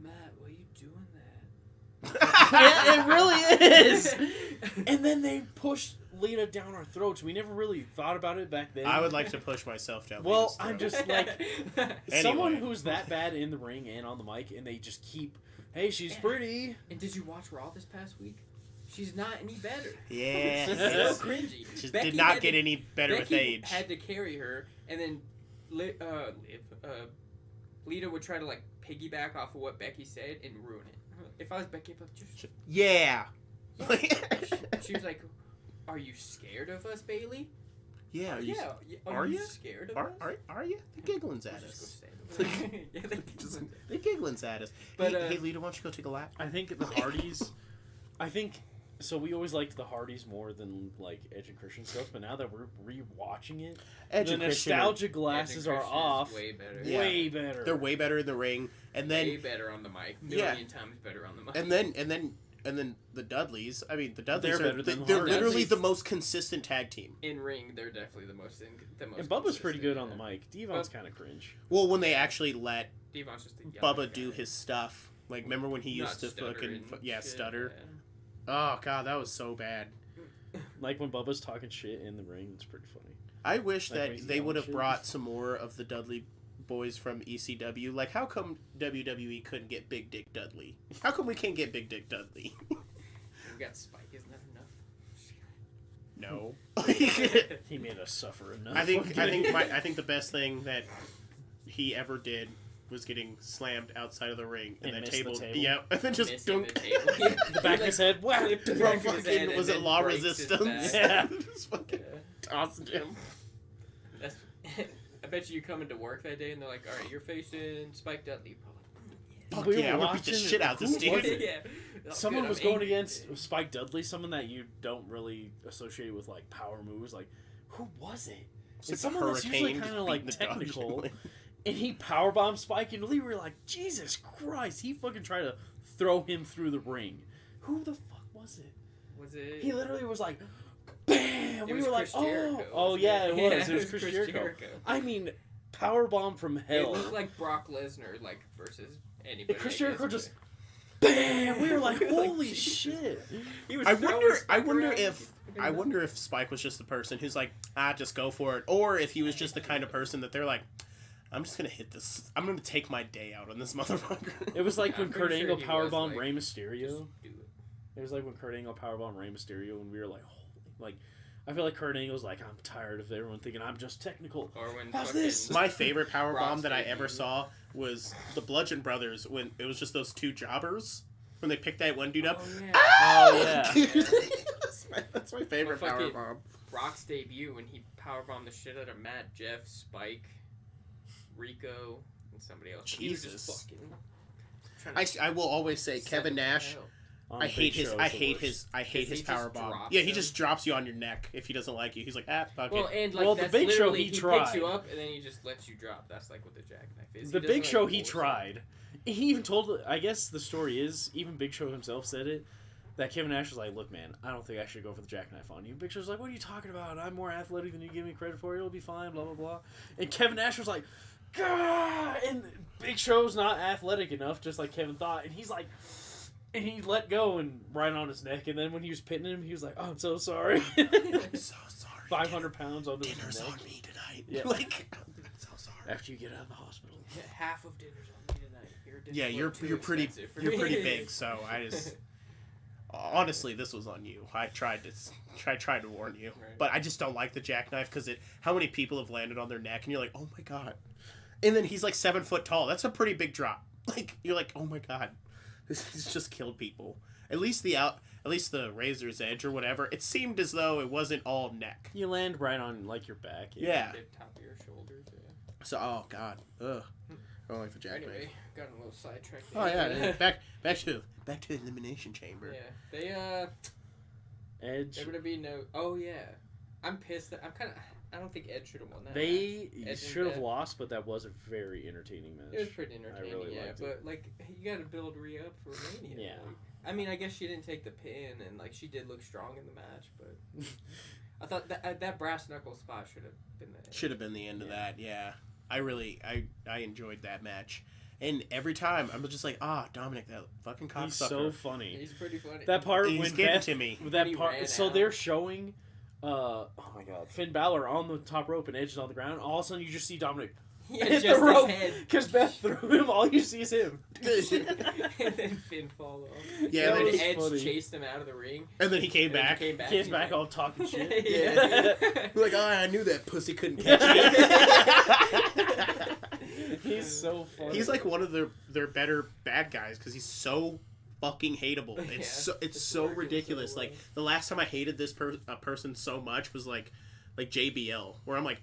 Matt, why are you doing that? Yeah, it really is. And then they pushed Lita down our throats. We never really thought about it back then. I would like to push myself down. Well, Lita's I'm throat. just like Anyway. someone who's that bad in the ring and on the mic, and they just keep, hey, she's pretty. And did you watch Raw this past week? She's not any better. Yeah. It's so cringy. She Becky did not had get to- any better with Becky age. had to carry her, and then Lita would try to like piggyback off of what Becky said and ruin it. If I was Becky, I'd be like, just Yeah. she was like, "Are you scared of us, Bailey?" Yeah. Yeah. Are you scared of Are, us? are you? They're giggling's at Let's us. just go stand. Yeah, They're giggling's at us. But, hey, Lita, why don't you go take a lap? I think the Hardys. So we always liked the Hardys more than like Edge and Christian stuff, but now that we're rewatching it, Edge the and Christian nostalgia glasses are off. Way better. Yeah. Way better. They're way better in the ring, and then Way better on the mic. Yeah. Million times better on the mic. and then the Dudleys. I mean, the Dudleys They're are better than the they're Hardys. literally the most consistent tag team. in ring, they're definitely the most. And Bubba's pretty good on the yeah. mic. Devon's kind of cringe. Well, when they actually let Devon's just a young Bubba guy. do his stuff, like remember when he Not used to stutter fucking and shit, stutter. yeah. Oh god, that was so bad. Like when Bubba's talking shit in the ring, it's pretty funny. I wish Like when that he's they yelling would have shit. brought some more of the Dudley boys from ECW. Like, how come WWE couldn't get Big Dick Dudley? How come we can't get Big Dick Dudley? We got Spike, isn't that enough? No. He made us suffer enough. I think the best thing that he ever did was getting slammed outside of the ring and And then missed the table. table. Yeah, and then just Missing dunk. the table. Yeah. the back of his head. Wow. Flipped the From back of his head fucking, and was it then Law breaks his Resistance? back. Yeah. Just fucking Yeah. tossing him. That's, I bet you come into work that day and they're like, "All right, you're facing Spike Dudley." Fuck We were yeah, I'm gonna beat the watching- shit out of this who was dude. it? Yeah. Oh, Someone good, was I'm going angry against today. Spike Dudley, someone that you don't really associate with like power moves. Like, who was it? It's It's like a someone that's usually hurricane kind just of like beating the dog technical. shit. And he powerbombed Spike, and we were like, Jesus Christ! He fucking tried to throw him through the ring. Who the fuck was it? Was it? He literally was like, BAM! It We was were like, Chris Jericho, oh wasn't yeah, it? it was. Yeah, It was Chris Jericho. I mean, powerbomb from It hell. looked like Brock Lesnar, like versus anybody. Chris I Jericho guess, just, BAM! We were like, We were like, holy Jesus. shit! He was I throwing wonder Spike around. I wonder if Spike was just the person who's like, just go for it, or if he was just the kind of person that they're like, I'm just gonna hit this. I'm gonna take my day out on this motherfucker. It was like I'm when pretty Kurt sure Angle he was, powerbombed like, Rey Just Mysterio. do it. It was like when Kurt Angle powerbombed Rey Mysterio, and we were like, holy, like, I feel like Kurt Angle's like, I'm tired of everyone thinking I'm just technical. Or when How's fucking this? My favorite power Brock's bomb that I debut. ever saw was the Bludgeon Brothers when it was just those two jobbers when they picked that one dude up. Oh, yeah. Oh, yeah. That's my favorite Well, power fucking- bomb. Brock's debut when he powerbombed the shit out of Matt, Jeff, Spike, Rico, and somebody else. He was Jesus. just fucking trying to I will always say set Kevin him to Nash. hell. On I Big hate his. Show I is the hate worst. his. I hate He his just power bomb. drops Yeah, he him. just drops you on your neck if he doesn't like you. He's like, fuck Well, it. and like Well, the that's Big Show, literally, he picks tried. you up and then he just lets you drop. That's like what the jackknife is. The He Big doesn't, Show, like, he force it. tried. He even told, I guess the story is, even Big Show himself said it, that Kevin Nash was like, look, man, I don't think I should go for the jackknife on you. Big Show's like, what are you talking about? I'm more athletic than you give me credit for. It'll be fine, blah, blah, blah. And Kevin Nash was like, Gah! And Big Show's not athletic enough, just like Kevin thought. And he's like, and he let go and right on his neck. And then when he was pitting him, he was like, oh, I'm so sorry. I'm so sorry. 500 pounds on his Dinner's neck. on me tonight. Yeah. Like, I'm so sorry. After you get out of the hospital. Yeah, half of dinner's on me tonight. Dinner's Yeah, a you're little too pretty expensive for you're me. pretty big, so I just honestly this was on you. I tried to warn you, Right. but I just don't like the jackknife because how many people have landed on their neck and you're like, oh my god, and then he's like 7 foot tall. That's a pretty big drop. Like you're like, oh my god, he's just killed people. At least the Razor's Edge or whatever. It seemed as though it wasn't all neck. You land right on, like, your back. Yeah. The top of your shoulders. Yeah. So oh god, ugh, I don't like the jackknife. Anyway, got a little sidetracked. Oh yeah, back to the elimination chamber. Yeah, they Edge. there would be no. Oh yeah, I'm pissed. That I don't think Ed should have won that. They match. Ed should have and lost, but that was a very entertaining match. It was pretty entertaining, really yeah. liked But like, you got to build Rhea up for Mania. Yeah. Like, I mean, I guess she didn't take the pin, and like she did look strong in the match, but I thought that brass knuckle spot should have been the Should have been the end of that. Yeah, I enjoyed that match, and every time I'm just like, Dominic, that fucking cocksucker. He's so funny. He's pretty funny. That part He's when getting Beth, to me. that He part. ran So out. they're showing oh my god, Finn Balor on the top rope and Edge is on the ground. All of a sudden, you just see Dominic hit the rope because Beth threw him. All you see is him. And then Finn fall off. Yeah, and then Edge funny. chased him out of the ring. And then he came back. He came back all talking shit. Yeah. Like, oh, I knew that pussy couldn't catch me. He's so funny. He's like one of their better bad guys because he's so fucking hateable. It's so ridiculous. Like the last time I hated this person so much was like JBL, where I'm like,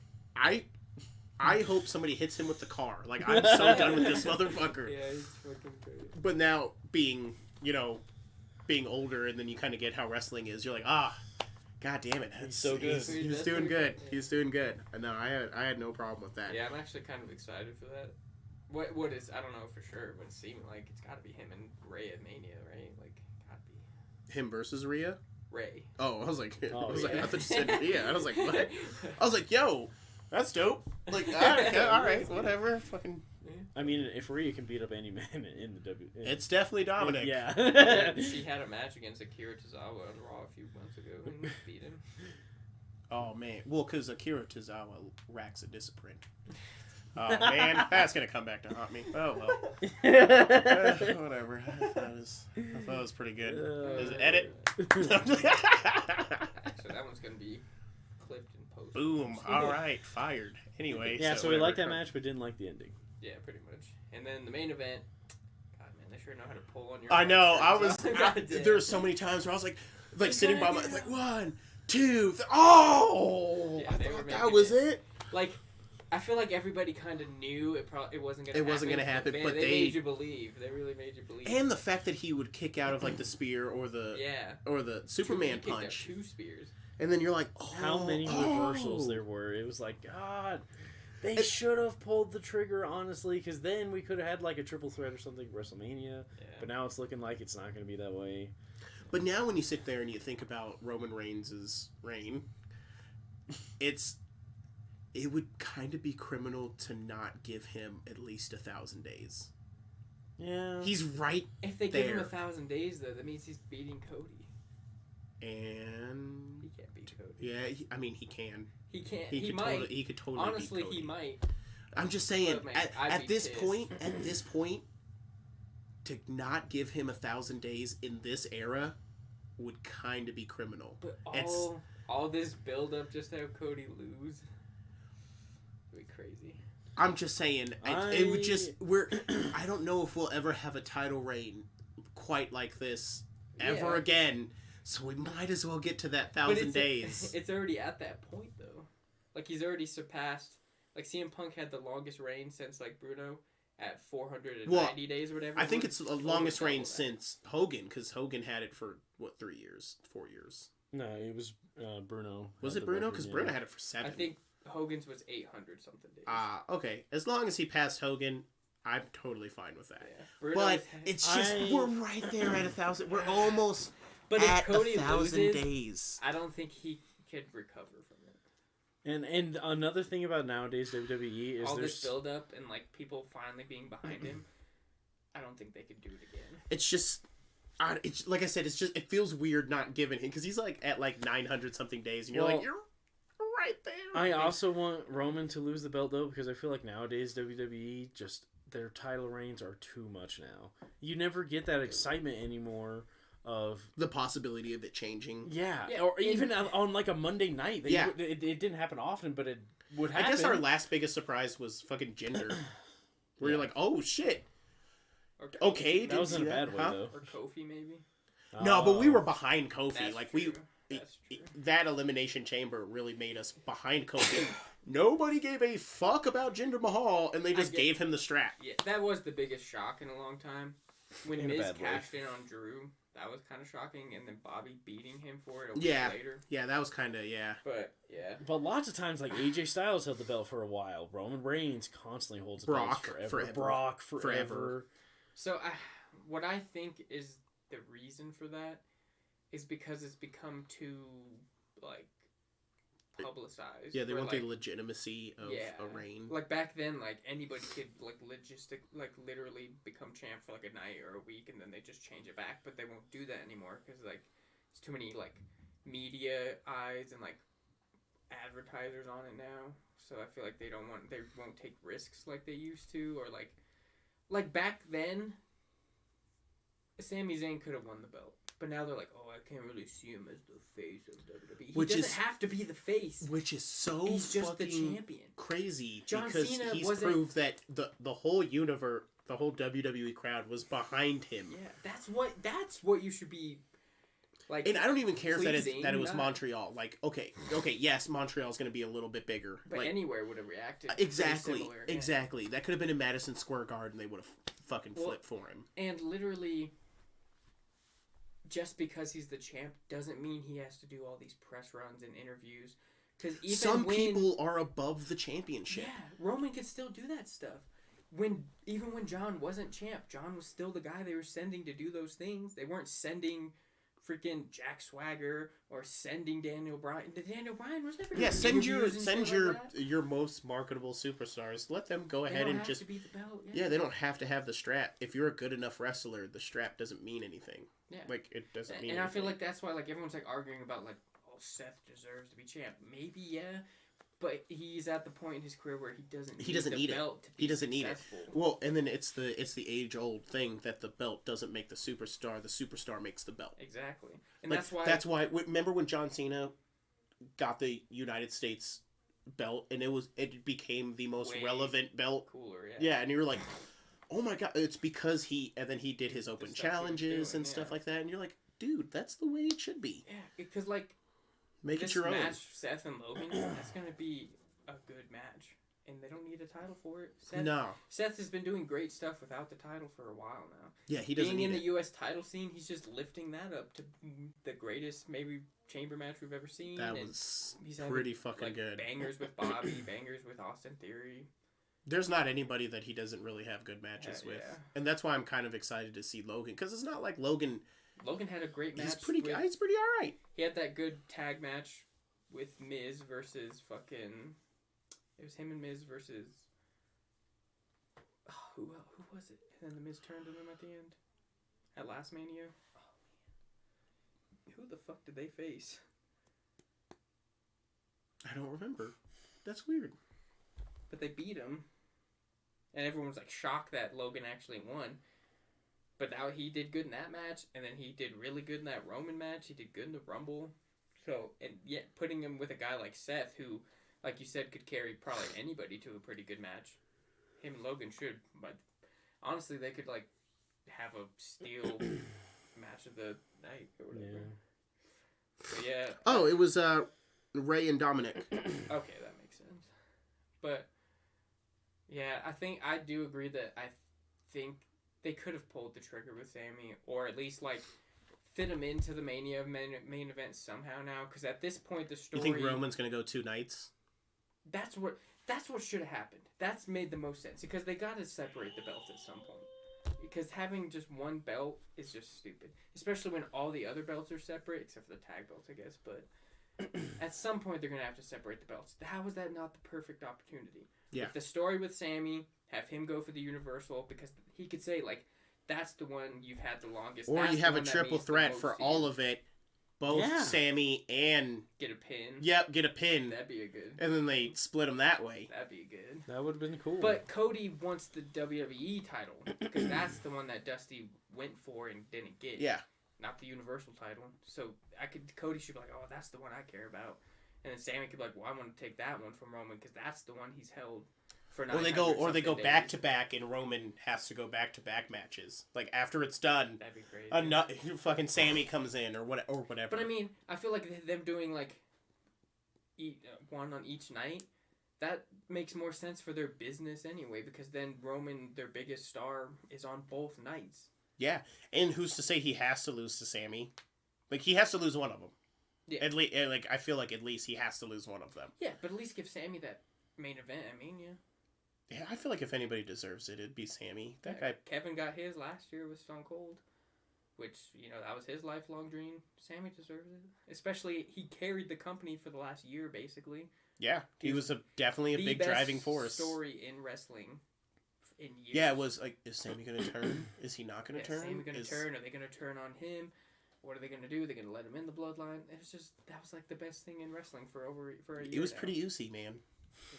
I hope somebody hits him with the car. Like I'm so done with this motherfucker. Yeah, he's fucking great. But now being older, and then you kind of get how wrestling is. You're like, god damn it, he's so good. He's doing good. Yeah. He's doing good. And no, I had no problem with that. Yeah, I'm actually kind of excited for that. What is, I don't know for sure, but it's seeming like it's got to be him and Ray at Mania, right? Like, gotta be him versus Rhea. Ray. Oh, I was like, I thought you said Rhea. I was like, what? I was like, yo, that's dope. Like, all right, whatever. Fucking. I mean, if Rhea can beat up any man in the W, it's definitely Dominic. Yeah. She had a match against Akira Tozawa on Raw a few months ago and beat him. Oh man, well, because Akira Tozawa racks a discipline. Oh man, that's gonna come back to haunt me. Oh well. Whatever. I thought it was pretty good. Is it edit? So that one's gonna be clipped and posted. Boom. All right, fired. Anyway. Yeah. So we liked that match, but didn't like the ending. Yeah, pretty much. And then the main event. God, man, they sure know how to pull on your. I know. There were so many times where I was like sitting by my like 1, 2. Oh, yeah, I thought that was it. Like, I feel like everybody kind of knew it wasn't gonna. It wasn't gonna happen, man, but they made you believe. They really made you believe. And the fact that he would kick out of like the spear or the Superman punch. 2 spears. And then you're like, how many reversals there were? It was like, God, they should have pulled the trigger, honestly, because then we could have had like a triple threat or something at WrestleMania. Yeah. But now it's looking like it's not going to be that way. But now when you sit there and you think about Roman Reigns' reign, it would kind of be criminal to not give him at least 1,000 days. Yeah. He's right If they there. give him 1,000 days, though, that means he's beating Cody. And he can't beat Cody. Yeah, he can. He can't. He might. He could totally. Honestly, beat Cody. he might. I'm just saying. Look, man, at this point, to not give him 1,000 days in this era would kind of be criminal. But all this build up just to have Cody lose would be crazy. I'm just saying. It would just. I don't know if we'll ever have a title reign quite like this ever again. So we might as well get to that 1,000 days. It's already at that point though. Like he's already surpassed. Like CM Punk had the longest reign since like Bruno at 490 days or whatever. I think it's the longest reign since Hogan, because Hogan had it for 3 years, 4 years. No, it was Bruno. Was it Bruno? Because Bruno had it for 7. I think Hogan's was 800 something days. Okay. As long as he passed Hogan, I'm totally fine with that. Yeah. But it's just we're right there at 1,000. We're almost. But at if Cody 1,000 loses, days, I don't think he could recover from it. And another thing about nowadays WWE is all there's this build up and like people finally being behind him. I don't think they could do it again. It's just, it's like I said, it feels weird not giving him because he's like at like 900 something days, and you're like you're right there. I also want Roman to lose the belt though, because I feel like nowadays WWE just their title reigns are too much now. You never get that excitement anymore. Of the possibility of it changing, yeah. Or even on like a Monday night. It didn't happen often, but it would happen. I guess our last biggest surprise was fucking Jinder, where you're like, oh shit. Okay, that was in a bad way though. Or Kofi maybe. No, but we were behind Kofi. That's like true. that Elimination Chamber really made us behind Kofi. Nobody gave a fuck about Jinder Mahal, and they just gave him the strap. Yeah, that was the biggest shock in a long time. When Miz cashed in on Drew. That was kind of shocking, and then Bobby beating him for it a week later. Yeah, that was kind of, But, yeah. But lots of times, like, AJ Styles held the belt for a while. Roman Reigns constantly holds the belt forever. Brock forever. So, what I think is the reason for that is because it's become too, like, publicized. Yeah, they want the legitimacy of a reign. Like back then, like anybody could literally become champ for like a night or a week, and then they just change it back. But they won't do that anymore because like it's too many like media eyes and like advertisers on it now, so I feel like they won't take risks like they used to, or like back then. Sami Zayn could have won the belt, but now they're like, oh, I can't really see him as the face of WWE. He doesn't have to be the face, which is so he's just the champion. Crazy John because Cena he's proved that the whole universe, the whole WWE crowd was behind him. Yeah, that's what you should be. Like, and I don't even care that it was Montreal. Like, okay, yes, Montreal's going to be a little bit bigger. But like, anywhere would have reacted. Exactly, similar, exactly. Yeah. That could have been in Madison Square Garden. They would have fucking flipped for him. And literally, just because he's the champ doesn't mean he has to do all these press runs and interviews. Because some people are above the championship. Yeah, Roman could still do that stuff. Even when John wasn't champ, John was still the guy they were sending to do those things. They weren't sending freaking Jack Swagger or sending Daniel Bryan. Daniel Bryan was never. Yeah, send your most marketable superstars. Let them go ahead and just. To beat the belt. Yeah, they don't have to have the strap. If you're a good enough wrestler, the strap doesn't mean anything. Yeah, like it doesn't mean. And anything. I feel like that's why like everyone's like arguing about like, oh, Seth deserves to be champ. Maybe yeah. But he's at the point in his career where he doesn't need the belt to be He doesn't successful. need it. Well, and then it's the age old thing that the belt doesn't make the superstar makes the belt. Exactly. And like, that's why remember when John Cena got the United States belt and it became the most relevant belt. Cooler, yeah. Yeah, and you were like, "Oh my god, it's because he did his open challenges and stuff like that." And you're like, "Dude, that's the way it should be." Yeah, because like make it your own. This match, Seth and Logan, that's going to be a good match. And they don't need a title for it. Seth has been doing great stuff without the title for a while now. Yeah, he doesn't Being in the U.S. title scene, he's just lifting that up to the greatest, maybe, chamber match we've ever seen. That was pretty fucking good. Bangers with Bobby, bangers with Austin Theory. There's not anybody that he doesn't really have good matches with. Yeah. And that's why I'm kind of excited to see Logan. Because it's not like Logan had a great match. He's pretty alright. He had that good tag match with Miz versus fucking... It was him and Miz versus... Oh, who was it? And then the Miz turned on him at the end? At Last Mania? Oh, man. Who the fuck did they face? I don't remember. That's weird. But they beat him. And everyone was like shocked that Logan actually won. But now he did good in that match, and then he did really good in that Roman match. He did good in the Rumble. So, and yet putting him with a guy like Seth, who, like you said, could carry probably anybody to a pretty good match. Him and Logan should, but honestly, they could like have a steel match of the night or whatever. Yeah. But yeah. Oh, it was Ray and Dominic. Okay, that makes sense. But yeah, I do agree that I think they could have pulled the trigger with Sami, or at least like fit him into the Mania main event somehow now. Because at this point, the story. You think Roman's gonna go 2 nights? That's what should have happened. That's made the most sense because they got to separate the belts at some point. Because having just one belt is just stupid, especially when all the other belts are separate, except for the tag belts, I guess. But at some point, they're gonna have to separate the belts. How is that not the perfect opportunity? Yeah. With the story with Sami, have him go for the Universal because he could say like, "That's the one you've had the longest." Or you have a triple threat for all of it. Both Sami and... Get a pin. Yep, get a pin. That'd be a good... And then they split them that way. That'd be good. That would have been cool. But Cody wants the WWE title. Because that's the one that Dusty went for and didn't get. Yeah. Not the Universal title. So Cody should be like, oh, that's the one I care about. And then Sami could be like, well, I want to take that one from Roman because that's the one he's held... Or they go back to back, and Roman has to go back to back matches. Like after it's done, that'd be crazy. Fucking Sami comes in or whatever. But I mean, I feel like them doing like one on each night, that makes more sense for their business anyway. Because then Roman, their biggest star, is on both nights. Yeah, and who's to say he has to lose to Sami? Like he has to lose one of them. Yeah. At least, like I feel like at least he has to lose one of them. Yeah, but at least give Sami that main event. I mean, yeah. Yeah, I feel like if anybody deserves it, it'd be Sami. That guy. Kevin got his last year with Stone Cold, which, that was his lifelong dream. Sami deserves it. Especially, he carried the company for the last year, basically. Yeah, he was definitely a big driving force. Story in wrestling in years. Yeah, it was like, is Sami going to turn? Is he not going to turn? Is Sami going to turn? Are they going to turn on him? what are they gonna do? They're gonna let him in the bloodline. It was just that was like the best thing in wrestling for a year. It was now. pretty oozy, man.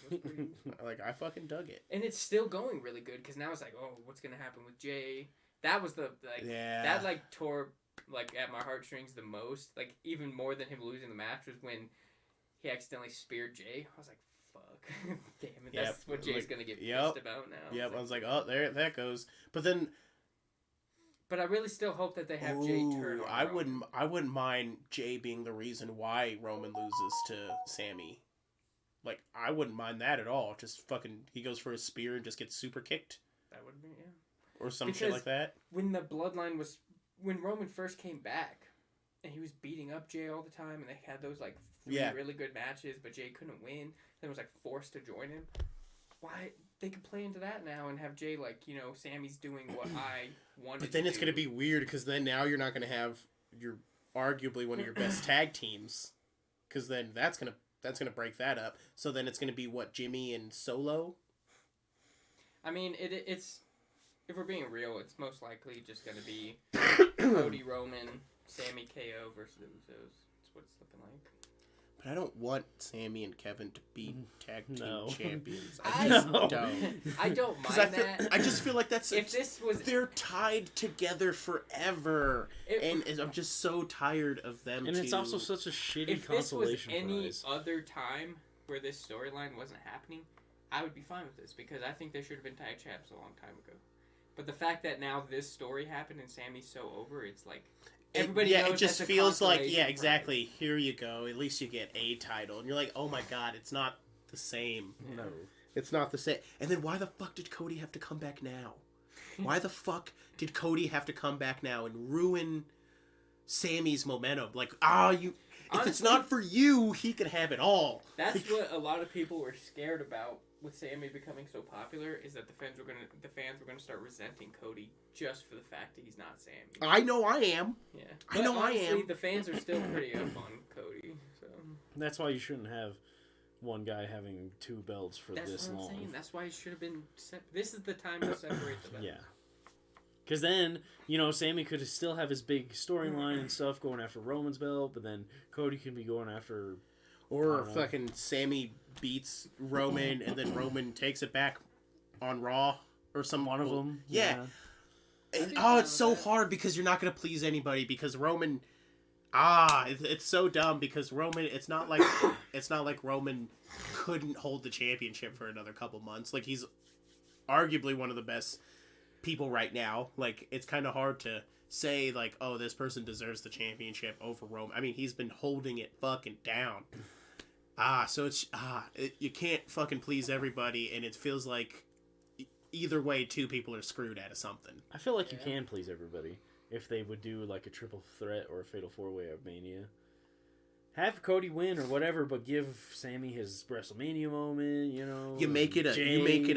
It was pretty oozy. Like I fucking dug it. And it's still going really good because now it's like, oh, what's gonna happen with Jay? That was that like tore like at my heartstrings the most. Like even more than him losing the match was when he accidentally speared Jay. I was like, fuck, damn it, that's what Jay's gonna get pissed about now. Yep, I was like, oh, there that goes. But then. But I really still hope that they have Jay turn on Roman. I wouldn't mind Jay being the reason why Roman loses to Sammy. Like, I wouldn't mind that at all. Just fucking, he goes for a spear and just gets super kicked. That would be, yeah. Or some shit like that. When the bloodline was, when Roman first came back, and he was beating up Jay all the time, and they had those, like, three really good matches, but Jay couldn't win, then was, like, forced to join him. Why? They could play into that now and have Jay, like, you know, Sammy's doing what I wanted to do. But then it's going to be weird, because then now you're not going to have your, arguably one of your best tag teams. Because then that's going to break that up. So then it's going to be, what, Jimmy and Solo? I mean, it's... If we're being real, it's most likely just going to be Cody, Roman, Sammy, KO versus the Usos. That's what it's looking like. But I don't want Sammy and Kevin to be tag team champions. I don't mind that. I just feel like that's... If this was... They're tied together forever. And I'm just so tired of them. And it's also such a shitty consolation prize. If this was any other time where this storyline wasn't happening, I would be fine with this. Because I think they should have been tag champs a long time ago. But the fact that now this story happened and Sammy's so over, it's like... Everybody knows it just feels like, exactly. Here you go. At least you get a title. And you're like, oh my god, it's not the same. Yeah. No. It's not the same. And then why the fuck did Cody have to come back now? Why the fuck did Cody have to come back now and ruin Sammy's momentum? Like, Honestly, if it's not for you, he could have it all. That's what a lot of people were scared about with Sammy becoming so popular, is that the fans were gonna start resenting Cody just for the fact that he's not Sammy. I know I am. Yeah. I know honestly, I am. The fans are still pretty up on Cody. So that's why you shouldn't have one guy having two belts for this long. That's what I'm saying. That's why it should have been... This is the time to separate the belts. Yeah. Because then, you know, Sammy could still have his big storyline and stuff going after Roman's belt, but then Cody can be going after... Or fucking Sammy beats Roman and then Roman takes it back on Raw or some one of them. Yeah. It's so hard because you're not going to please anybody because Roman... it's so dumb because Roman... It's not like Roman couldn't hold the championship for another couple months. Like, he's arguably one of the best people right now. Like, it's kind of hard to say, like, oh, this person deserves the championship over Roman. I mean, he's been holding it fucking down. So it's... you can't fucking please everybody, and it feels like either way, two people are screwed out of something. I feel like you can please everybody if they would do, like, a triple threat or a fatal four-way of Mania. Have Cody win or whatever, but give Sammy his WrestleMania moment, you know. You make it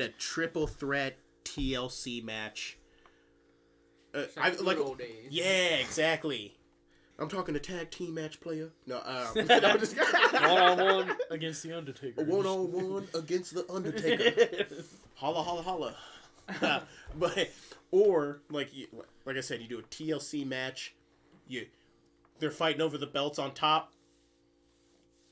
a triple threat TLC match. Old days. Yeah, exactly. I'm talking a tag team match, player. No, I'm just 1-on-1 against the Undertaker. 1-on-1 against the Undertaker. Holla, holla, holla. Or like I said, you do a TLC match. They're fighting over the belts on top.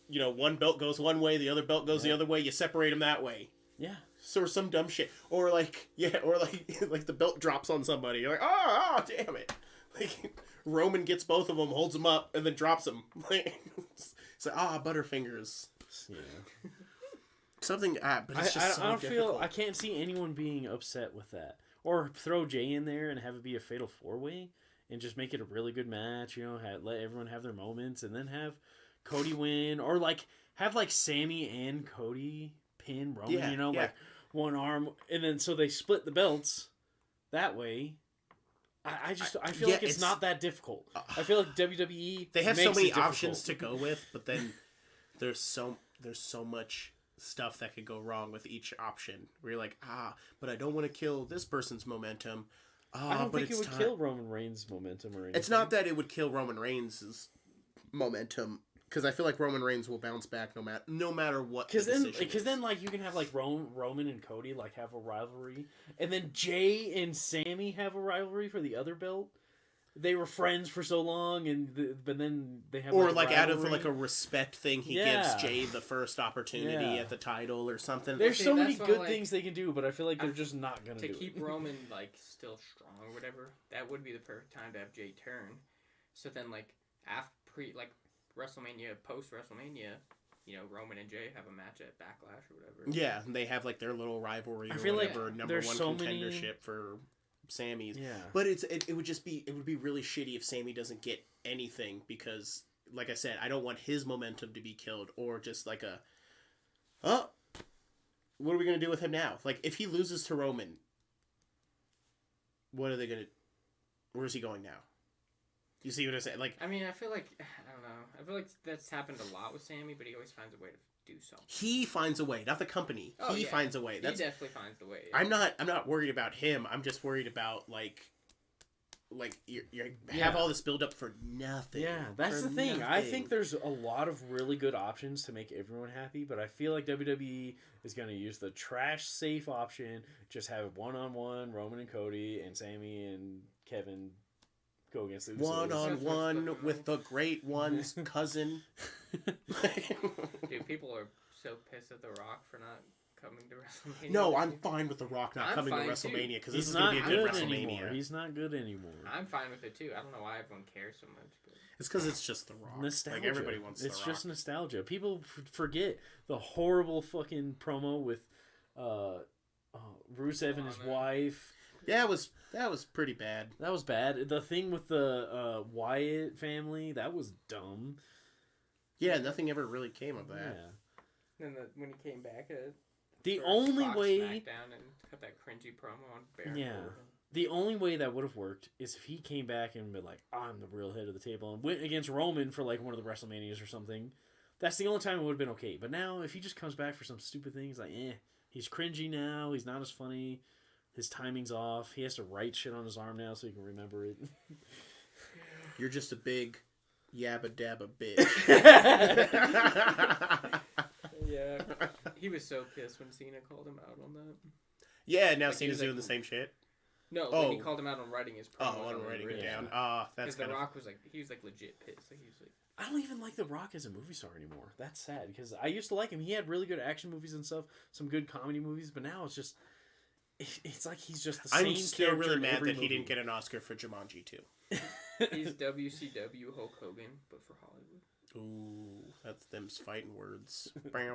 You know, one belt goes one way, the other belt goes the other way. You separate them that way. Yeah. So some dumb shit, or like the belt drops on somebody. You're like, oh, damn it! Like Roman gets both of them, holds them up, and then drops them. It's like, Butterfingers. Yeah. Something, but it's just so difficult. I can't see anyone being upset with that, or throw Jay in there and have it be a fatal four-way and just make it a really good match. You know, let everyone have their moments, and then have Cody win, or like have like Sammy and Cody pin Roman, like one arm, and then so they split the belts that way. I feel like it's not that difficult. I feel like WWE they have so many options to go with, but then there's so much stuff that could go wrong with each option. Where you're like, but I don't want to kill this person's momentum. I don't think it would kill Roman Reigns' momentum or anything. It's not that it would kill Roman Reigns' momentum. Because I feel like Roman Reigns will bounce back no matter what. Because then like you can have like Roman and Cody like have a rivalry, and then Jay and Sammy have a rivalry for the other belt. they were friends for so long, but then they have or like out of like a respect thing, he gives Jay the first opportunity at the title or something. There's so many good things they can do, but I feel like they're just not gonna do it. To keep Roman like still strong or whatever, that would be the perfect time to have Jay turn. So then like after WrestleMania, post WrestleMania, you know, Roman and Jay have a match at Backlash or whatever. Yeah, they have like their little rivalry or whatever, number one contendership for Sammy's. Yeah. But it would be really shitty if Sammy doesn't get anything because, like I said, I don't want his momentum to be killed or just like what are we gonna do with him now? Like if he loses to Roman, what are they gonna? Where's he going now? You see what I'm saying? Like, I mean, I feel like I don't know. I feel like that's happened a lot with Sammy, but he always finds a way to do something. He finds a way, not the company. He finds a way. He definitely finds the way. Yeah. I'm not worried about him. I'm just worried about like you have all this build up for nothing. Yeah, that's the thing. I think there's a lot of really good options to make everyone happy, but I feel like WWE is going to use the trash safe option. Just have one-on-one Roman and Cody and Sammy and Kevin go against the Usos. One-on-one with the great one's cousin. Dude, people are so pissed at The Rock for not coming to WrestleMania. No, I'm fine with The Rock not coming to WrestleMania because this is going to be a good WrestleMania. Anymore. He's not good anymore. I'm fine with it too. I don't know why everyone cares so much. But... It's because it's just The Rock. Nostalgia. Like everybody wants The Rock. It's just nostalgia. People forget the horrible fucking promo with Rusev and his wife. Yeah, that was pretty bad. That was bad. The thing with the Wyatt family, that was dumb. Yeah, nothing ever really came of that. Yeah. Then when he came back, the only way SmackDown and cut that cringy promo on Baron Corbin. The only way that would have worked is if he came back and been like, I'm the real head of the table, and went against Roman for like one of the WrestleManias or something. That's the only time it would have been okay. But now, if he just comes back for some stupid things, like, he's cringy now. He's not as funny. His timing's off. He has to write shit on his arm now so he can remember it. You're just a big yabba dabba bitch. Yeah. He was so pissed when Cena called him out on that. Yeah, now Cena's doing the same shit. No, when he called him out on writing his promo. Oh, on writing it down. That's because The Rock was like, he was like legit pissed. Like he was like, I don't even like The Rock as a movie star anymore. That's sad because I used to like him. He had really good action movies and stuff, some good comedy movies, but now it's just. It's like he's just the same character. I'm still really mad that he didn't get an Oscar for Jumanji 2. He's WCW Hulk Hogan, but for Hollywood. Ooh, that's them's fighting words. I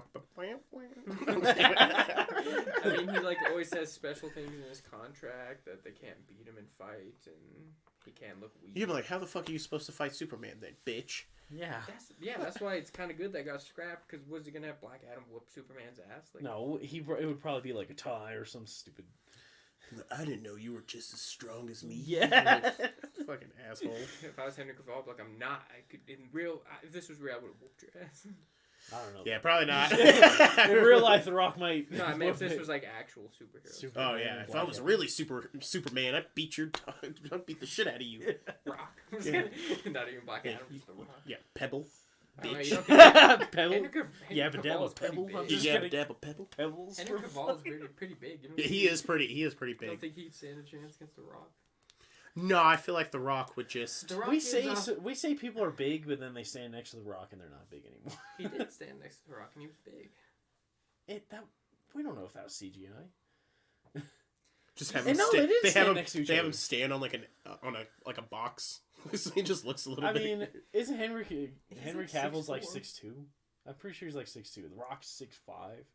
mean, he like always has special things in his contract that they can't beat him in fights, and he can't look weak. You'd be like, how the fuck are you supposed to fight Superman then, bitch? Yeah. That's why it's kind of good that got scrapped, because was he going to have Black Adam whoop Superman's ass? Like, no, it would probably be like a tie or some stupid... I didn't know you were just as strong as me. Yeah. Fucking asshole. If I was Henry Cavill, I'd be like, I'm not. If this was real, I would have whooped your ass. I don't know. Yeah, probably not. In real life, The Rock might... No, I mean, if this was like actual superheroes. Oh, yeah. If I was really Superman, I'd beat the shit out of you. Rock. Yeah. Not even Black Adam, just The Rock. Yeah, Pebble. Bitch. Pebble? Yabba dabba pebble? Yabba dabba pebble? Pebbles? Henry Cavill is pretty big. Yeah, he is pretty big. I don't think he'd stand a chance against The Rock. No, I feel like The Rock would just... We say people are big, but then they stand next to The Rock and they're not big anymore. He did stand next to The Rock and he was big. We don't know if that was CGI. Just have him they have him stand on like a box. So he just looks a little bit. I mean, isn't Henry Cavill's like 6'2"? I'm pretty sure he's like 6'2". The Rock's 6'5".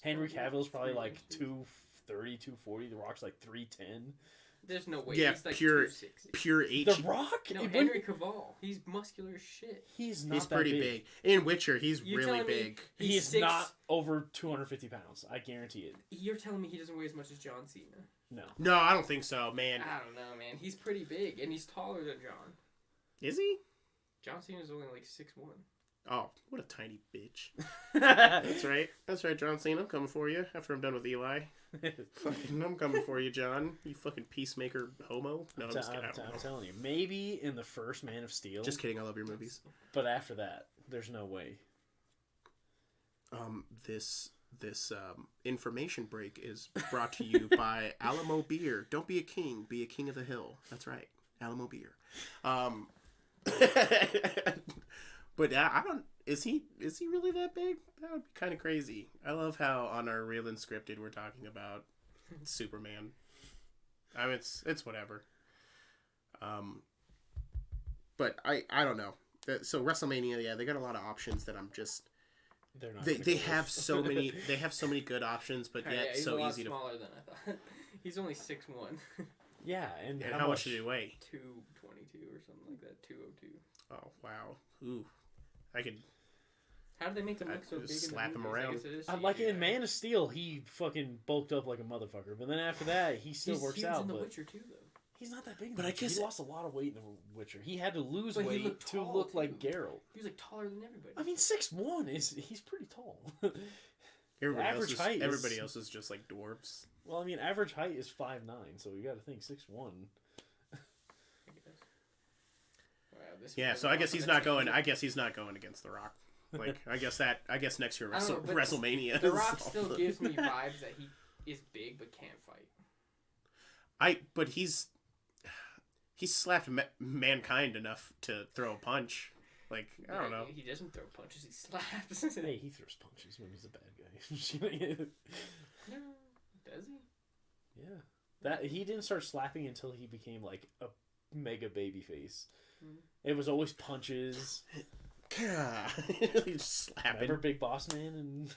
Henry Cavill's probably like 230, 240. The Rock's like 310. There's no way. Yeah, he's like pure 260. The Rock? No, Henry Cavill. He's muscular as shit. He's not He's that pretty big. In Witcher, he's really big. He's not over 250 pounds. I guarantee it. You're telling me he doesn't weigh as much as John Cena? No, I don't think so, man. I don't know, man. He's pretty big, and he's taller than John. Is he? John Cena's only like 6'1". Oh, what a tiny bitch. That's right, John Cena. I'm coming for you after I'm done with Eli. I'm coming for you, John. You fucking peacemaker homo. No, I'm just kidding. I'm telling you. Maybe in the first Man of Steel. Just kidding. I love your movies. But after that, there's no way. This information break is brought to you by Alamo Beer. Don't be a king, be a king of the hill. That's right. Alamo beer. But I don't. Is he really that big? That would be kind of crazy. I love how on our Real Unscripted we're talking about Superman. I mean, it's whatever. But I don't know. So WrestleMania, yeah, they got a lot of options that I'm just. They're not. They have so many. They have so many good options, but yet he's so a lot easy smaller than I thought. He's only 6'1". Yeah, and how much did he weigh? 222 or something like that. 202. Oh wow! Ooh, I could. How did they make him look so big? Slap him around. Like in Man of Steel, he fucking bulked up like a motherfucker. But then after that, he still works out. He was in The but Witcher too, though. He's not that big. But I guess he lost a lot of weight in The Witcher. He had to lose weight to look like Geralt. He was like taller than everybody. I mean, 6'1" he's pretty tall. Everybody else is just like dwarves. Well, I mean, average height is 5'9", so you got to think 6'1". Wow, yeah, so I guess he's not going. I guess he's not going against The Rock. Like I guess next year WrestleMania. The Rock still gives me vibes that he is big but can't fight. But he's slapped mankind enough to throw a punch. Like I don't know. He doesn't throw punches. He slaps. Hey, he throws punches when he's a bad guy. No, does he? Yeah, that he didn't start slapping until he became like a mega baby face. It was always punches. Just slapping. Remember Big Boss Man and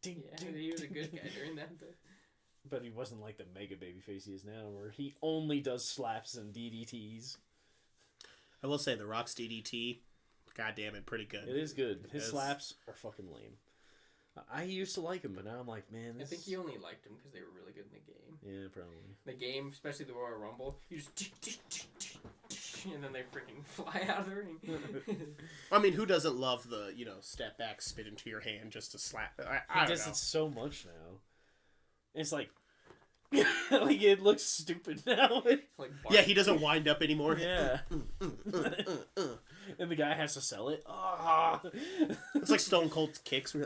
he was a good guy during that. But he wasn't like the mega baby face he is now, where he only does slaps and DDTs. I will say The Rock's DDT, god damn it, pretty good. It is good. His slaps are fucking lame. I used to like him, but now I'm like, man. I think he only liked them because they were really good in the game. Yeah, probably. The game, especially the Royal Rumble, you just and then they freaking fly out of the ring. I mean, who doesn't love the step back, spit into your hand just to slap? He does it so much now. It's like, like it looks stupid now. Yeah, he doesn't wind up anymore. Yeah. And the guy has to sell it. It's like Stone Cold's kicks. And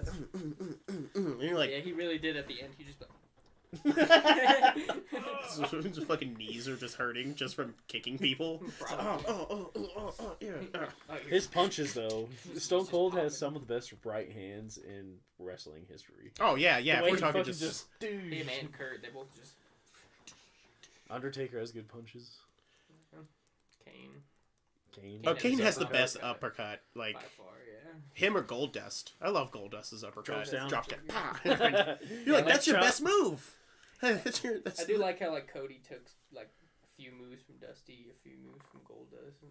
you're like, yeah, he really did at the end. He just. His fucking knees are just hurting just from kicking people. His punches, though. Stone Cold has some of the best right hands in wrestling history. Oh yeah. We're talking just him and Kurt. They both just. Undertaker has good punches. Kane. Oh, Kane has the best uppercut. Like by far, yeah. Him or Goldust. I love Goldust's uppercut. Drops down. You're like, that's your best move. I do like how Cody took a few moves from Dusty, a few moves from Goldust,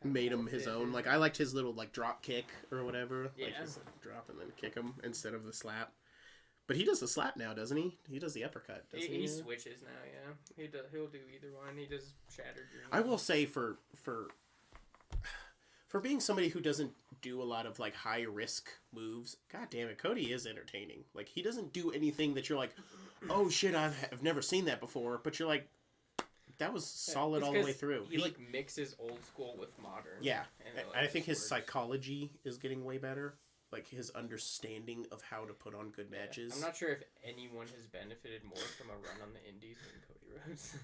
and made him his own. Like I liked his little drop kick or whatever. Yeah. Just drop and then kick him instead of the slap. But he does the slap now, doesn't he? He does the uppercut, doesn't he? He switches now, yeah. He'll do either one. He does Shattered Dream. I will say for being somebody who doesn't do a lot of high risk moves, god damn it, Cody is entertaining. Like he doesn't do anything that you're like, oh shit, I've never seen that before. But you're like, that was solid all the way through. He mixes old school with modern. Yeah, and I think his psychology is getting way better. Like his understanding of how to put on good matches. I'm not sure if anyone has benefited more from a run on the Indies than Cody Rhodes.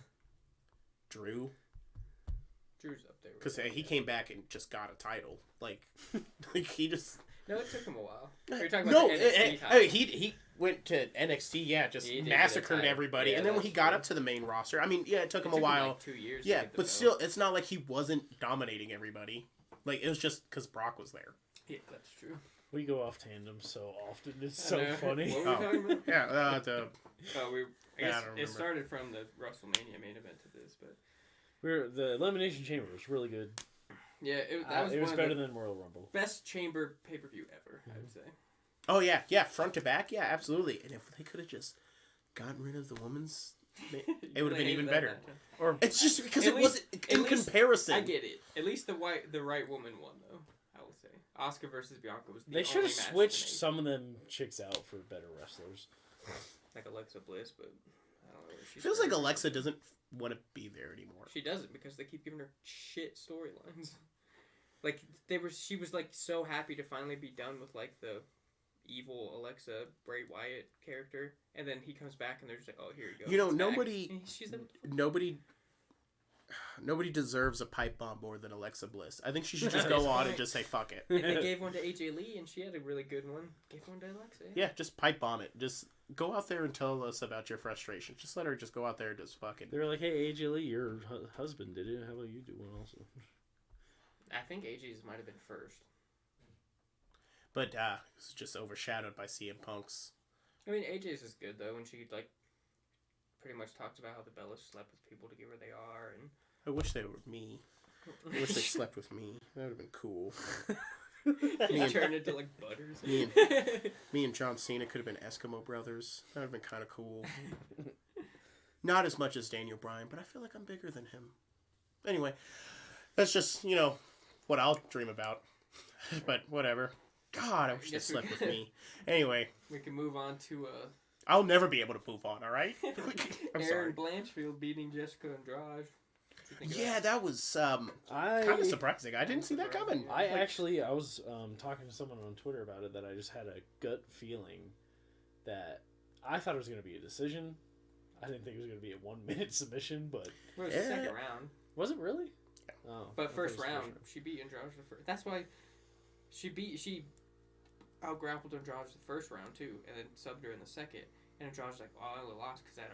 Drew's up there. Because he came back and just got a title. Like he just... No, it took him a while. You're talking about the NXT title. He went to NXT, just massacred everybody. And then when he got up to the main roster, I mean, it took him a while. Like 2 years. Yeah, but still, it's not like he wasn't dominating everybody. Like, it was just because Brock was there. Yeah, that's true. We go off tandem so often. It's so funny. What were we talking about? Yeah, I guess it started from the WrestleMania main event to this, but the Elimination Chamber was really good. Yeah, it was better than Royal Rumble. Best Chamber pay-per-view ever, I would say. Oh yeah, front to back, yeah, absolutely. And if they could have just gotten rid of the women's, it would have been even better. Or it's just because it wasn't in comparison. I get it. At least the right woman won though. I will say, Asuka versus Bianca was. They should have switched some of them chicks out for better wrestlers, like Alexa Bliss, but I don't know. Feels like Alexa doesn't want to be there anymore. She doesn't because they keep giving her shit storylines. Like she was so happy to finally be done with the evil Alexa Bray Wyatt character, and then he comes back and they're just like, oh, here you go. Nobody nobody deserves a pipe bomb more than Alexa Bliss. I think she should just go on and just say fuck it. If they gave one to AJ Lee and she had a really good one, give one to Alexa. Yeah, just pipe bomb it. Just go out there and tell us about your frustration. Just let her just go out there and just fucking... They were like, hey, AJ Lee, your husband did it. How about you do one also? I think AJ's might have been first. But it's just overshadowed by CM Punk's. I mean, AJ's is good, though, when she, like, pretty much talks about how the Bellas slept with people to get where they are, and... I wish they were me. I wish they slept with me. That would have been cool. You turned into, like, Butters. Me and John Cena could have been Eskimo brothers. That would have been kind of cool. Not as much as Daniel Bryan, but I feel like I'm bigger than him. Anyway, that's just, what I'll dream about. But whatever. God, I wish they slept with me. Anyway. We can move on to... I'll never be able to move on, alright? I'm Aaron sorry. Blanchfield beating Jessica Andrade. Yeah, that was kind of surprising. I didn't see that coming. I was talking to someone on Twitter about it that I just had a gut feeling that I thought it was going to be a decision. I didn't think it was going to be a 1-minute submission, but... It was the second round. Was it really? Yeah. Oh, but first round, she beat Andrade the first. That's why she out-grappled Andrade the first round, too, and then subbed her in the second. And Andrade's like, oh, I only lost because I had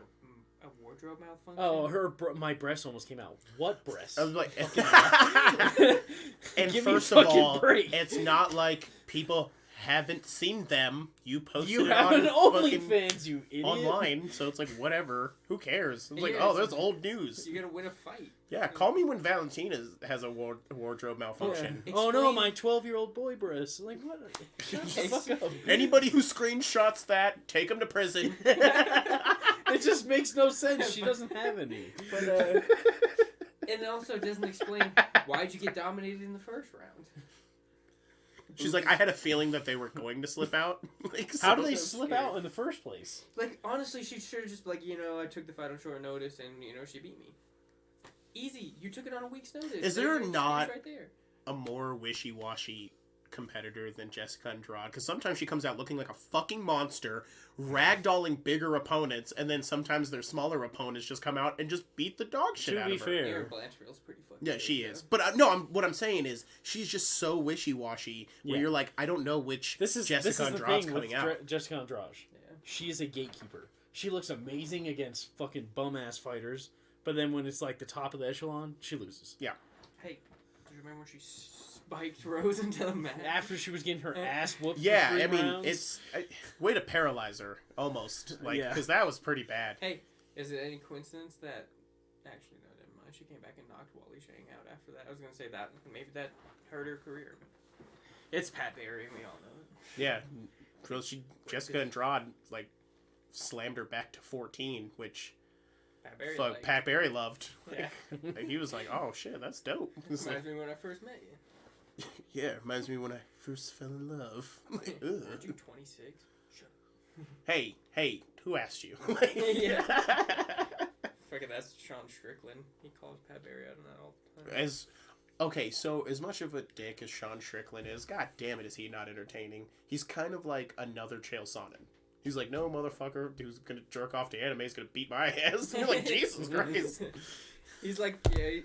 a wardrobe malfunction. Oh, my breast almost came out. What breast? I was like... And first of all, it's not like people haven't seen them. You posted you it have on an OnlyFans, you idiot. Online, so it's like, whatever. Who cares? It's like, Yeah, that's old news. You gotta win a fight. Yeah, call me when Valentina has a wardrobe malfunction. Yeah. Oh no, my 12-year-old boy breast. Like, what? Shut the fuck up. Anybody who screenshots that, take them to prison. It just makes no sense. She doesn't have any. But, and it also doesn't explain why'd you get dominated in the first round. She's like, I had a feeling that they were going to slip out. How do they slip out in the first place? Like, honestly, she should have just, like, I took the fight on short notice and, she beat me. Easy. You took it on a week's notice. Is there not right there. A more wishy-washy competitor than Jessica Andrade? Because sometimes she comes out looking like a fucking monster, ragdolling bigger opponents, and then sometimes their smaller opponents just come out and just beat the dog shit out of her. To be fair, Aaron Blanchfield's pretty fucking yeah, she is. But what I'm saying is, she's just so wishy-washy, where you're like, I don't know which Jessica Andrade's coming out. Jessica Andrade. Yeah. She is a gatekeeper. She looks amazing against fucking bum-ass fighters, but then when it's like the top of the echelon, she loses. Yeah. Hey, do you remember when she spiked Rose into the mat? After she was getting her ass whooped yeah, for 3 I mean, rounds? it's way to paralyze her, almost. Because that was pretty bad. Hey, is it any coincidence that... Actually, no, never mind. She came back and knocked Wally Shang out after that. I was going to say that. Maybe that hurt her career. It's Pat Barry, and we all know it. Yeah. Jessica Andrade, slammed her back to 14, which... Pat Barry loved. Yeah. He was like, oh shit, that's dope. Reminds me when I first met you. Yeah, reminds me when I first fell in love. Aren't you 26? Shut up. Hey, who asked you? Yeah. Fucking that's Sean Strickland. He calls Pat Barry out on that all the time. So as much of a dick as Sean Strickland is, god damn it, is he not entertaining? He's kind of like another Chael Sonnen. He's like, no, motherfucker, who's gonna jerk off to anime is gonna beat my ass. And you're like, Jesus Christ. He's like, yeah.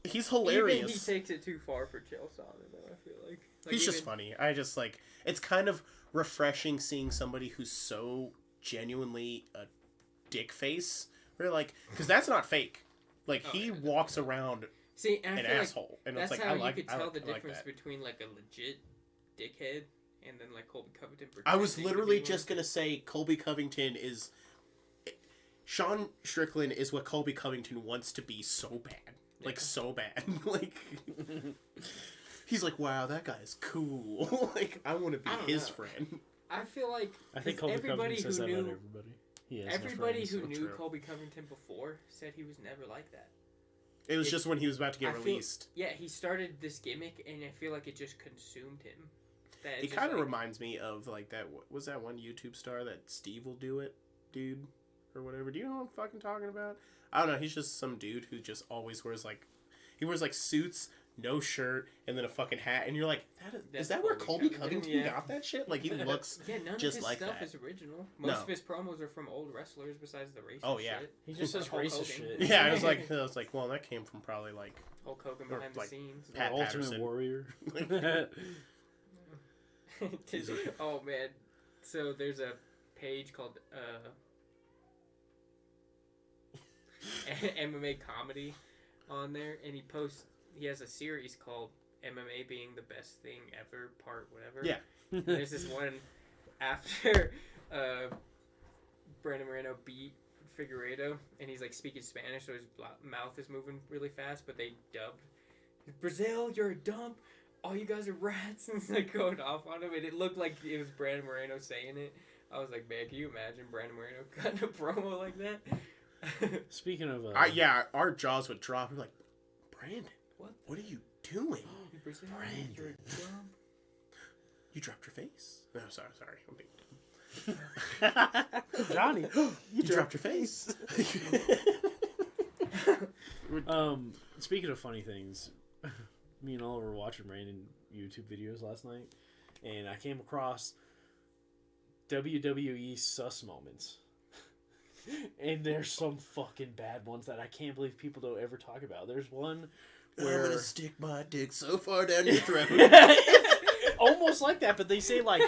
He's hilarious. Even he takes it too far for Chael Sonnen, though, I feel like. He's just funny. I just, it's kind of refreshing seeing somebody who's so genuinely a dick face. Where, because that's not fake. He walks around an asshole. And that's it's how you could tell the difference between, a legit dickhead and then Colby Covington. I was literally just gonna say Colby Covington is... Sean Strickland is what Colby Covington wants to be so bad. So bad. He's like, wow, that guy's cool. I want to be his friend. I feel like... I think Colby Covington says that about everybody. Everybody who knew Colby Covington before said he was never like that. It was just when he was about to get released. He started this gimmick, and I feel like it just consumed him. He kind of reminds me of that. Was that one YouTube star that Steve will do it, dude, or whatever? Do you know what I'm fucking talking about? I don't know. He's just some dude who just always wears he wears suits, no shirt, and then a fucking hat, and you're like, is that where Colby Covington got that shit? Like, he looks none just of his like stuff that. is original. Most of his promos are from old wrestlers besides the racist shit. He just says racist shit. Yeah, I was like, well, that came from probably like Hulk Hogan behind the scenes. Pat Ultimate Patterson. Warrior. Oh man, so there's a page called MMA comedy on there, and he has a series called MMA being the best thing ever, part whatever. Yeah. There's this one after Brandon Moreno beat Figueiredo, and he's like speaking Spanish, so his mouth is moving really fast, but they dubbed, Brazil, you're a dump, all you guys are rats, and it's like going off on him, and it looked like it was Brandon Moreno saying it. I was like, man, can you imagine Brandon Moreno cutting a promo like that? Speaking of... our jaws would drop. We're like, Brandon, what are you doing? Brandon, you're a dump. You dropped your face. No, sorry. I'm being Johnny, you dropped your face. Speaking of funny things, me and Oliver were watching random YouTube videos last night, and I came across WWE sus moments. And there's some fucking bad ones that I can't believe people don't ever talk about. There's one where... I'm gonna stick my dick so far down your throat. Almost like that, but they say like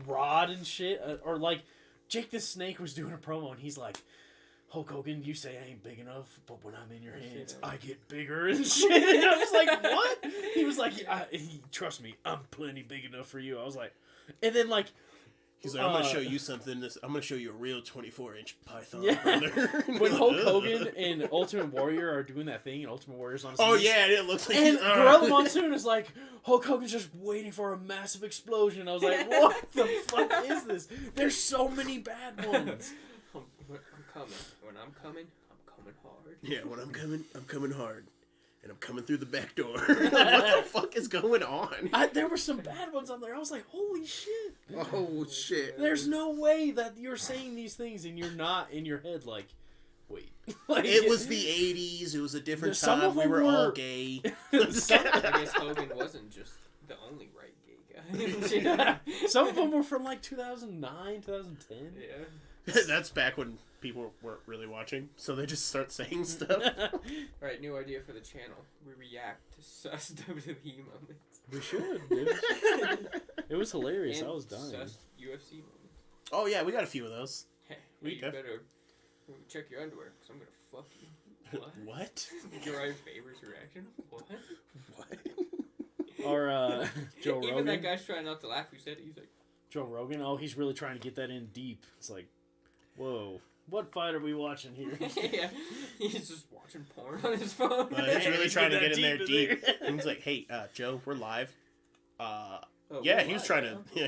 Rod and shit, or like Jake the Snake was doing a promo and he's like, Hulk Hogan, you say I ain't big enough, but when I'm in your hands, I get bigger and shit. And I was like, what? He was like, trust me, I'm plenty big enough for you. I was like, and then like. He's like, I'm going to show you something. I'm going to show you a real 24-inch python. Yeah. Brother. When Hulk Hogan and Ultimate Warrior are doing that thing, and Ultimate Warrior's on his knees, yeah, it looks like... And Gorilla Monsoon is like, Hulk Hogan's just waiting for a massive explosion. I was like, what the fuck is this? There's so many bad ones. I'm coming. When I'm coming hard. Yeah, when I'm coming hard. And I'm coming through the back door. What the fuck is going on? There were some bad ones on there. I was like, holy shit. Oh, shit. There's no way that you're saying these things and you're not in your head like, wait. Like, it was the 80s. It was a different time. We were all gay. I guess Hogan wasn't just the only right gay guy. Some of them were from like 2009, 2010. Yeah. That's back when people weren't really watching, so they just start saying stuff. Right, new idea for the channel. We react to sus WWE moments. We should, dude. It was hilarious. And I was dying. Sus UFC moments. Oh yeah, we got a few of those. Hey, you better check your underwear, because I'm going to fuck you. What? What? Uriah Faber's reaction? What? Or Joe Rogan. Even that guy's trying not to laugh who said it. He's like... Joe Rogan? Oh, he's really trying to get that in deep. It's like... Whoa, what fight are we watching here? Yeah, he's just watching porn on his phone. He's really trying to get in there deep. And he's like, "Hey, Joe, we're live." Yeah, he's trying to. Yeah,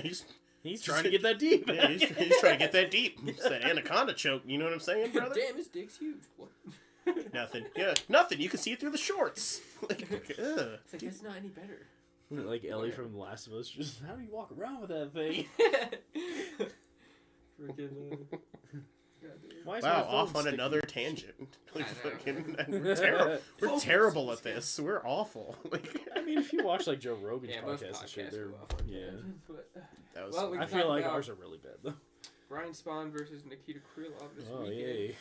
he's trying to get that deep. Yeah, he's trying to get that deep. It's that anaconda choke. You know what I'm saying, brother? Damn, his dick's huge. What? Nothing. Yeah, nothing. You can see it through the shorts. Like, it's like that's not any better. Like Ellie from The Last of Us. Just how do you walk around with that thing? Wow, off on another tangent. Like, we're terrible at this. We're awful. Like, I mean, if you watch like Joe Rogan's podcast and shit, they're I feel like ours are really bad though. Ryan Spawn versus Nikita Krylov this weekend. Yay!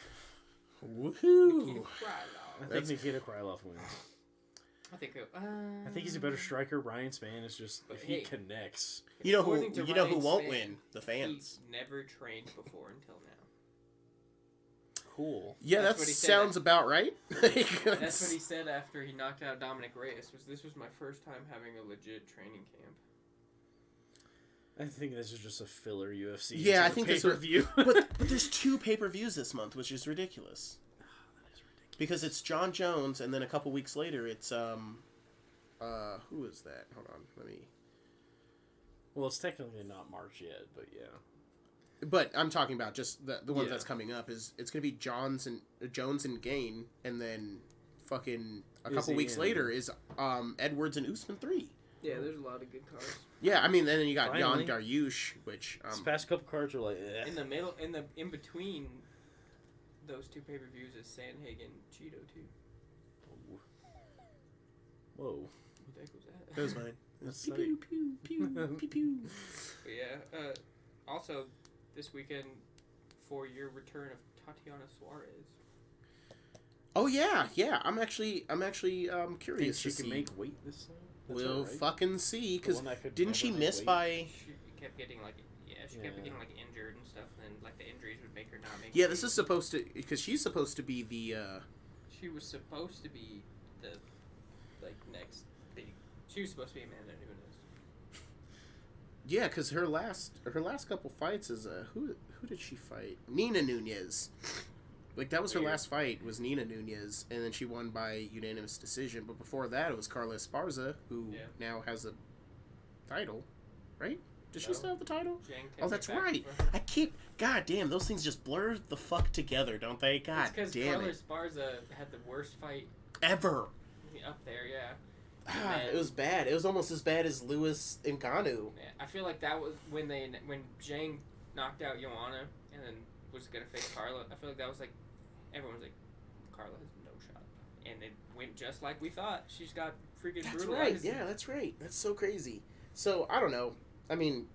Woohoo! I think Nikita Krylov wins. I think he's a better striker. Ryan Spann is just if he connects. You know who won't win? The fans. He's never trained before until now. Cool. Yeah, that sounds about right. That's what he said after he knocked out Dominic Reyes. This was my first time having a legit training camp. I think this is just a filler UFC. Yeah, I think pay-per-view. But there's 2 pay-per-views this month, which is ridiculous. Oh, that is ridiculous. Because it's John Jones, and then a couple weeks later, it's who is that? Hold on, let me. Well, it's technically not March yet, but yeah. But I'm talking about just the one that's coming up is it's gonna be Jones and Gain, and then fucking a couple weeks later is Edwards and Usman 3. Yeah, there's a lot of good cards. Yeah, I mean, then you got Jan Dariush, which these past couple cards are like in between those 2 pay-per-views is Sanhagen Cheeto too. Whoa. What the heck was that? That was mine. That's Pew, pew, pew, pew, pew, pew. But yeah. Also, this weekend for your return of Tatiana Suarez. Oh yeah. I'm actually Think curious she to can see. make weight this time? That's We'll right? fucking see. The Because one that could didn't she never make miss weight? by? She kept getting like injured and stuff, and then like the injuries would make her not make. Yeah, weight. this is supposed to because she's supposed to be the. She was supposed to be the next big. She was supposed to be Amanda Nunes. Yeah, because her last couple fights is who did she fight? Nina Nunez. Like that was her last fight was Nina Nunez, and then she won by unanimous decision. But before that, it was Carla Esparza, who now has a title, right? Does she still have the title? Oh, that's right. I keep. God damn, those things just blur the fuck together, don't they? God damn Carla it. Esparza had the worst fight Ever. up there. Yeah. It was bad. It was almost as bad as Lewis Ngannou. Yeah, I feel like that was when Zhang knocked out Joanna and then was gonna face Carla. I feel like that was like everyone was like, Carla has no shot, and it went just like we thought. She's got freaking That's brutalized. right. Yeah, that's right. That's so crazy. So I don't know. I mean,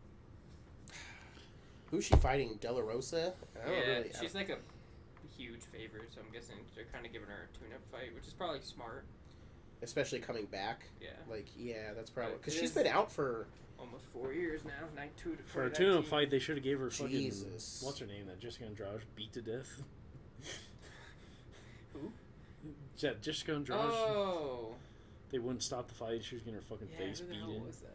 who's she fighting? De La Rosa? She's like a huge favorite, so I'm guessing they're kind of giving her a tune-up fight, which is probably smart. Especially coming back. Yeah. Like, yeah, that's probably because It she's is been out for almost 4 years now. For a tune-up fight, they should have gave her fucking... Jesus. What's her name? That Jessica Andrade beat to death. Who? Jessica Andrade. Oh. They wouldn't stop the fight. She was getting her fucking face who the beat hell in. was that?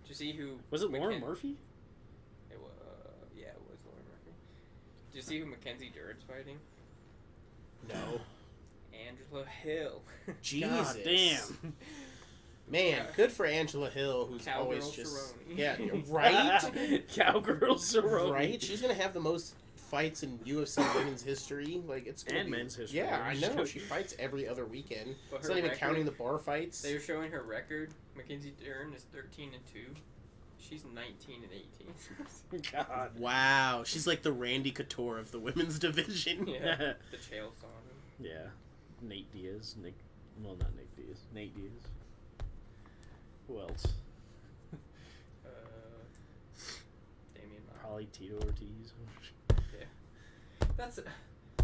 Did you see who? Was it Lauren Murphy? It was. Yeah, it was Lauren Murphy. Did you see who Mackenzie Dern's fighting? no. Angela Hill. Jesus. God damn. Man, good for Angela Hill, who's Cowgirl always just Cerrone. yeah, right. Cowgirl Cerrone. Right. She's gonna have the most fights in UFC women's history. Like it's gonna And be, men's history. Yeah, I know. She fights every other weekend. But It's her not even record- counting the bar fights. They were showing her record. Mackenzie Dern is 13-2. She's 19-18. God. Wow, she's like the Randy Couture of the women's division. Yeah. The Chael Sonnen. Yeah. Nate Diaz. Not Nate Diaz. Nate Diaz. Who else? Damian Maya. Probably Tito Ortiz. That's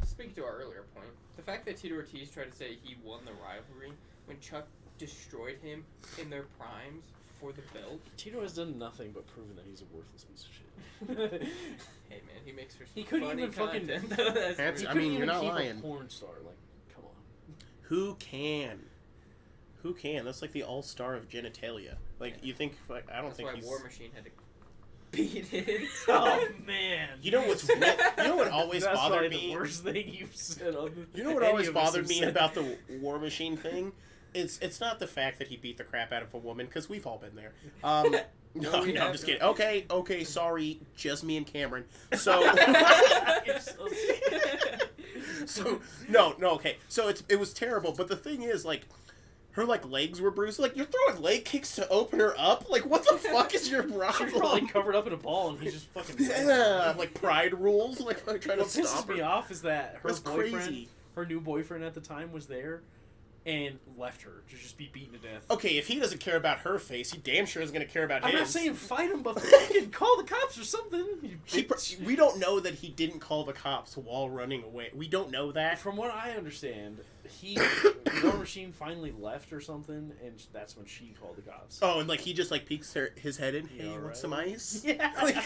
speaking to our earlier point. The fact that Tito Ortiz tried to say he won the rivalry when Chuck destroyed him in their primes for the belt. Tito has done nothing but proven that he's a worthless piece of shit. Hey man, he makes for some He couldn't funny even fucking- content. That's- He I couldn't mean, even you're not keep lying. a porn star. Like, come on. Who can? Who can? That's like the all-star of genitalia. Like you think? Like I don't That's think why he's. War Machine had to beat it. Oh man! You know what's? You know what always That's bothered probably me? the worst thing you've said on the. You know what any always of us bothered have me said. about the War Machine thing? It's not the fact that he beat the crap out of a woman, because we've all been there. No, I'm just kidding. Okay, sorry, just me and Cameron. So, You're so so no, okay. So it was terrible, but the thing is, like, her like legs were bruised. Like you're throwing leg kicks to open her up. Like what the fuck is your problem? She's probably covered up in a ball, and he's just fucking. Yeah, like pride rules. Like trying What to stop pisses her. me off is that her That's boyfriend, crazy. her new boyfriend at the time, was there, and left her to just be beaten to death. Okay, if he doesn't care about her face, he damn sure is going to care about I'm his. not saying fight him, but fucking call the cops or something. You bitch. We don't know that he didn't call the cops while running away. We don't know that. From what I understand, War Machine finally left or something, and that's when she called the cops. Oh, and like he just like peeks his head in. Hey, You you want alright? some ice? Yeah. Like,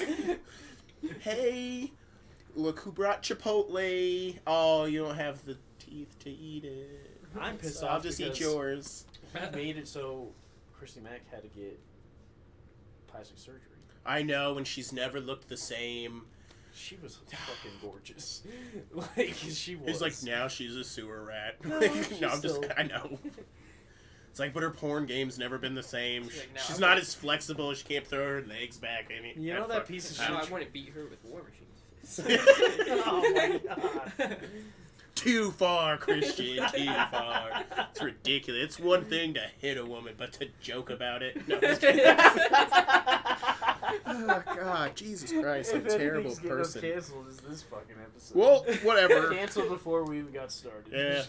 hey, look who brought Chipotle. Oh, you don't have the teeth to eat it. I'm pissed So off I'll just eat because yours. He made it so Christy Mack had to get plastic surgery. I know, and she's never looked the same. She was fucking gorgeous. Like, she was. He's like, now she's a sewer rat. No, Like, she's no, I'm just, still- I know. It's like, but her porn game's never been the same. She's like, no, She's I'm not not- as flexible. She can't throw her legs back. You know that piece of Now shit. I want to beat her with War Machine's fist. Oh my god. Too far, Christian. Too far. It's ridiculous. It's one thing to hit a woman, but to joke about it. No, I'm just kidding. Oh, God, Jesus Christ, I'm a terrible person. Canceled is this fucking episode. Well, whatever. Canceled before we even got started. Yeah.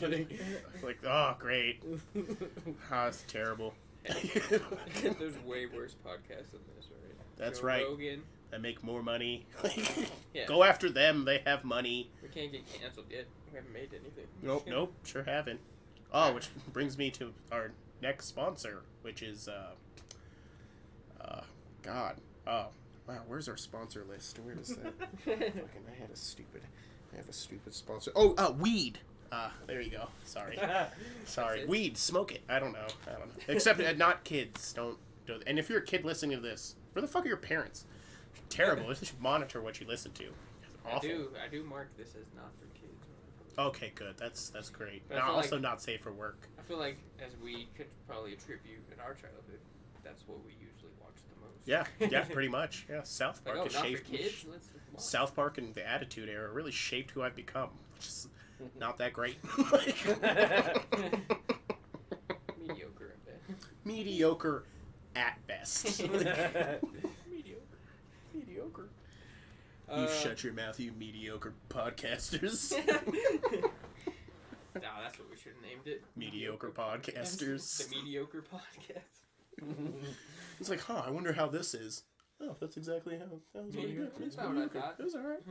Like, oh, great. Oh, it's terrible. There's way worse podcasts than this, right? That's Joe right. Rogan. That make more money. Yeah. Go after them. They have money. We can't get canceled yet. We haven't made anything. Nope. Sure haven't. Oh, which brings me to our next sponsor, which is, God. Oh, wow, where's our sponsor list? Where is that? I have a stupid sponsor. Oh, weed. There you go. Sorry. Weed. Smoke it. I don't know. Except not kids. Don't do it. And if you're a kid listening to this, where the fuck are your parents? Terrible. You should monitor what you listen to. It's awful. I do mark this as not for kids. Okay, good. That's great. But Now, also not safe for work. I feel like as we could probably attribute in our childhood, that's what we usually watched the most. Yeah, pretty much. Yeah, South Park has not shaped for kids? Let's South Park and the Attitude Era really shaped who I've become, which is not that great. Mediocre at best. Mediocre at best. Mediocre. You shut your mouth, you mediocre podcasters. No, that's what we should have named it. Mediocre podcasters. The Mediocre Podcast. It's like, I wonder how this is. Oh, that's exactly how that was really good. That's not what I thought. It was alright.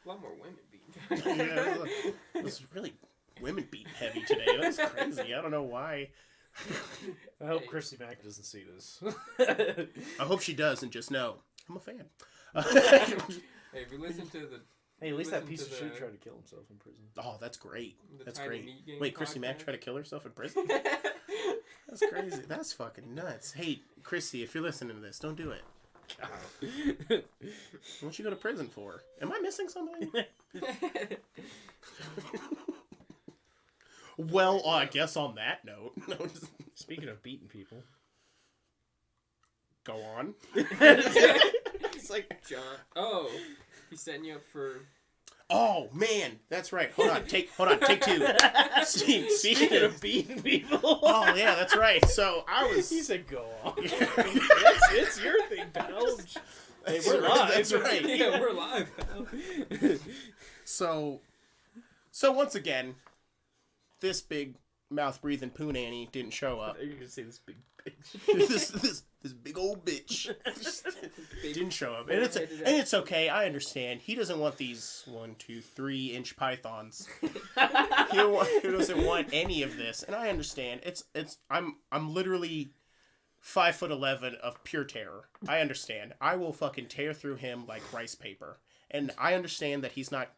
A lot more women being. Yeah, it was really women beating heavy today. That's crazy. I don't know why. I hope Christy Mack doesn't see this. I hope she does and just know I'm a fan. Hey, if you listen to the... Hey, at least that piece of shit tried to kill himself in prison. Oh, that's great. That's great. Meat Wait, Christy Mack tried to kill herself in prison? That's crazy. That's fucking nuts. Hey, Christy, if you're listening to this, don't do it. What you go to prison for? Am I missing something? Well, I guess on that note... Speaking of beating people... Go on. It's like, John... Oh, he's setting you up for... Oh, man. That's right. Hold on. Take two. Speaking of beating people. Oh, yeah, that's right. So, I was... He said, go on. it's your thing, pal. Hey, we're live. That's right. Yeah, we're live, pal. So once again, this big mouth-breathing poonanny didn't show up. You're going to say this big bitch. this big old bitch didn't show up. And it's okay. I understand. He doesn't want these 1, 2, 3-inch pythons. He doesn't want any of this. And I understand. I'm literally 5'11" of pure terror. I understand. I will fucking tear through him like rice paper. And I understand that he's not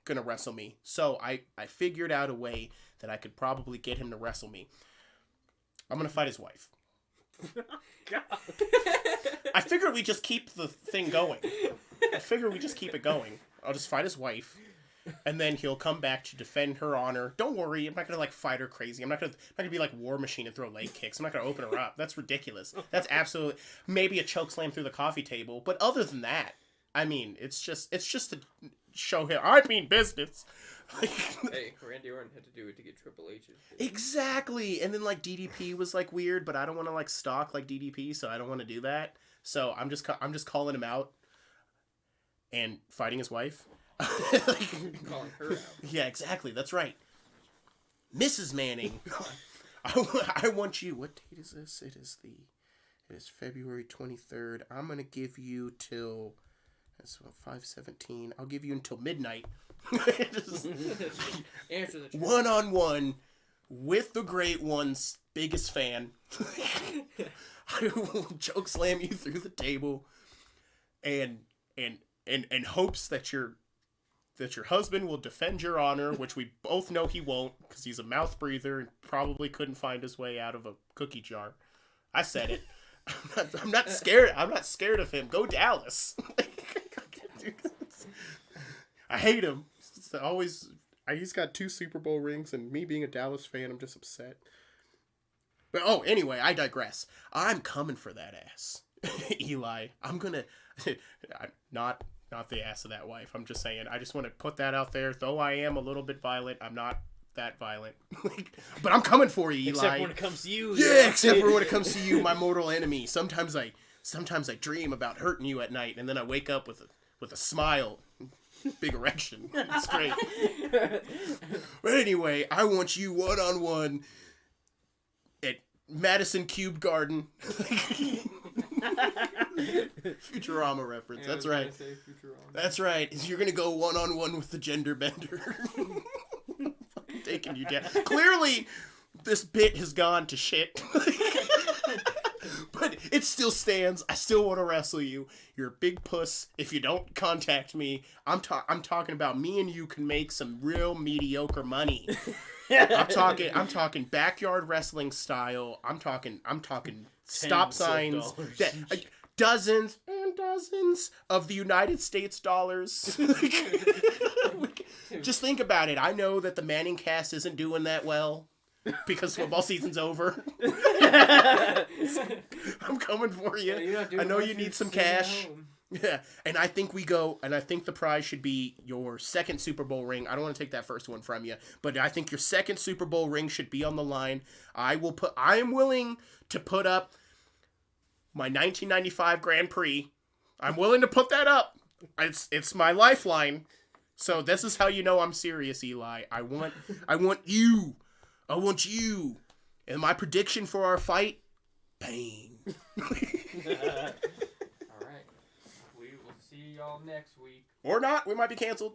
gonna wrestle me. So I figured out a way that I could probably get him to wrestle me. I'm gonna fight his wife. God. I figured we just keep the thing going. Keep it going. I'll just fight his wife, and then he'll come back to defend her honor. Don't worry, I'm not gonna fight her crazy. I'm not gonna be like War Machine and throw leg kicks. I'm not gonna open her up. That's ridiculous. That's absolutely maybe a choke slam through the coffee table, but other than that, I mean, it's just to show him I mean business. Hey, Randy Orton had to do it to get Triple H's. Exactly, and then DDP was weird, but I don't want to stalk DDP, so I don't want to do that. So I'm just calling him out and fighting his wife. Calling her out. Yeah, exactly. That's right, Mrs. Manning. I want you. What date is this? It is February 23rd. I'm gonna give you till. That's 5:17. I'll give you until midnight. Answer the one-on-one with the great one's biggest fan. I will choke slam you through the table, and hopes that your husband will defend your honor, which we both know he won't because he's a mouth breather and probably couldn't find his way out of a cookie jar. I said it. I'm not scared. I'm not scared of him. Go Dallas. I hate him. He's got 2 Super Bowl rings, and me being a Dallas fan, I'm just upset. But anyway, I digress. I'm coming for that ass, Eli. I'm gonna not the ass of that wife. I'm just saying. I just want to put that out there. Though I am a little bit violent, I'm not that violent. But I'm coming for you, Eli. Except when it comes to you. Yeah, except for when it comes to you, my mortal enemy. Sometimes I sometimes I dream about hurting you at night, and then I wake up with a smile, big erection. It's great. But anyway, I want you 1-on-1 at Madison Cube Garden. Futurama reference. That's right. That's right. You're gonna go 1-on-1 with the gender bender. Taking you down. Clearly, this bit has gone to shit. But it still stands. I still want to wrestle you. You're a big puss. If you don't contact me, I'm talking about me and you can make some real mediocre money. I'm talking backyard wrestling style. I'm talking stop signs. Dozens and dozens of the United States dollars. Just think about it. I know that the Manning cast isn't doing that well because football season's over. I'm coming for you. Yeah, I know you need some cash. Yeah, and I think the prize should be your second Super Bowl ring. I don't want to take that first one from you, but I think your second Super Bowl ring should be on the line. I am willing to put up my 1995 Grand Prix. I'm willing to put that up. It's my lifeline. So this is how you know I'm serious, Eli. I want you. I want you. And my prediction for our fight, pain. All right. We will see y'all next week. Or not. We might be canceled.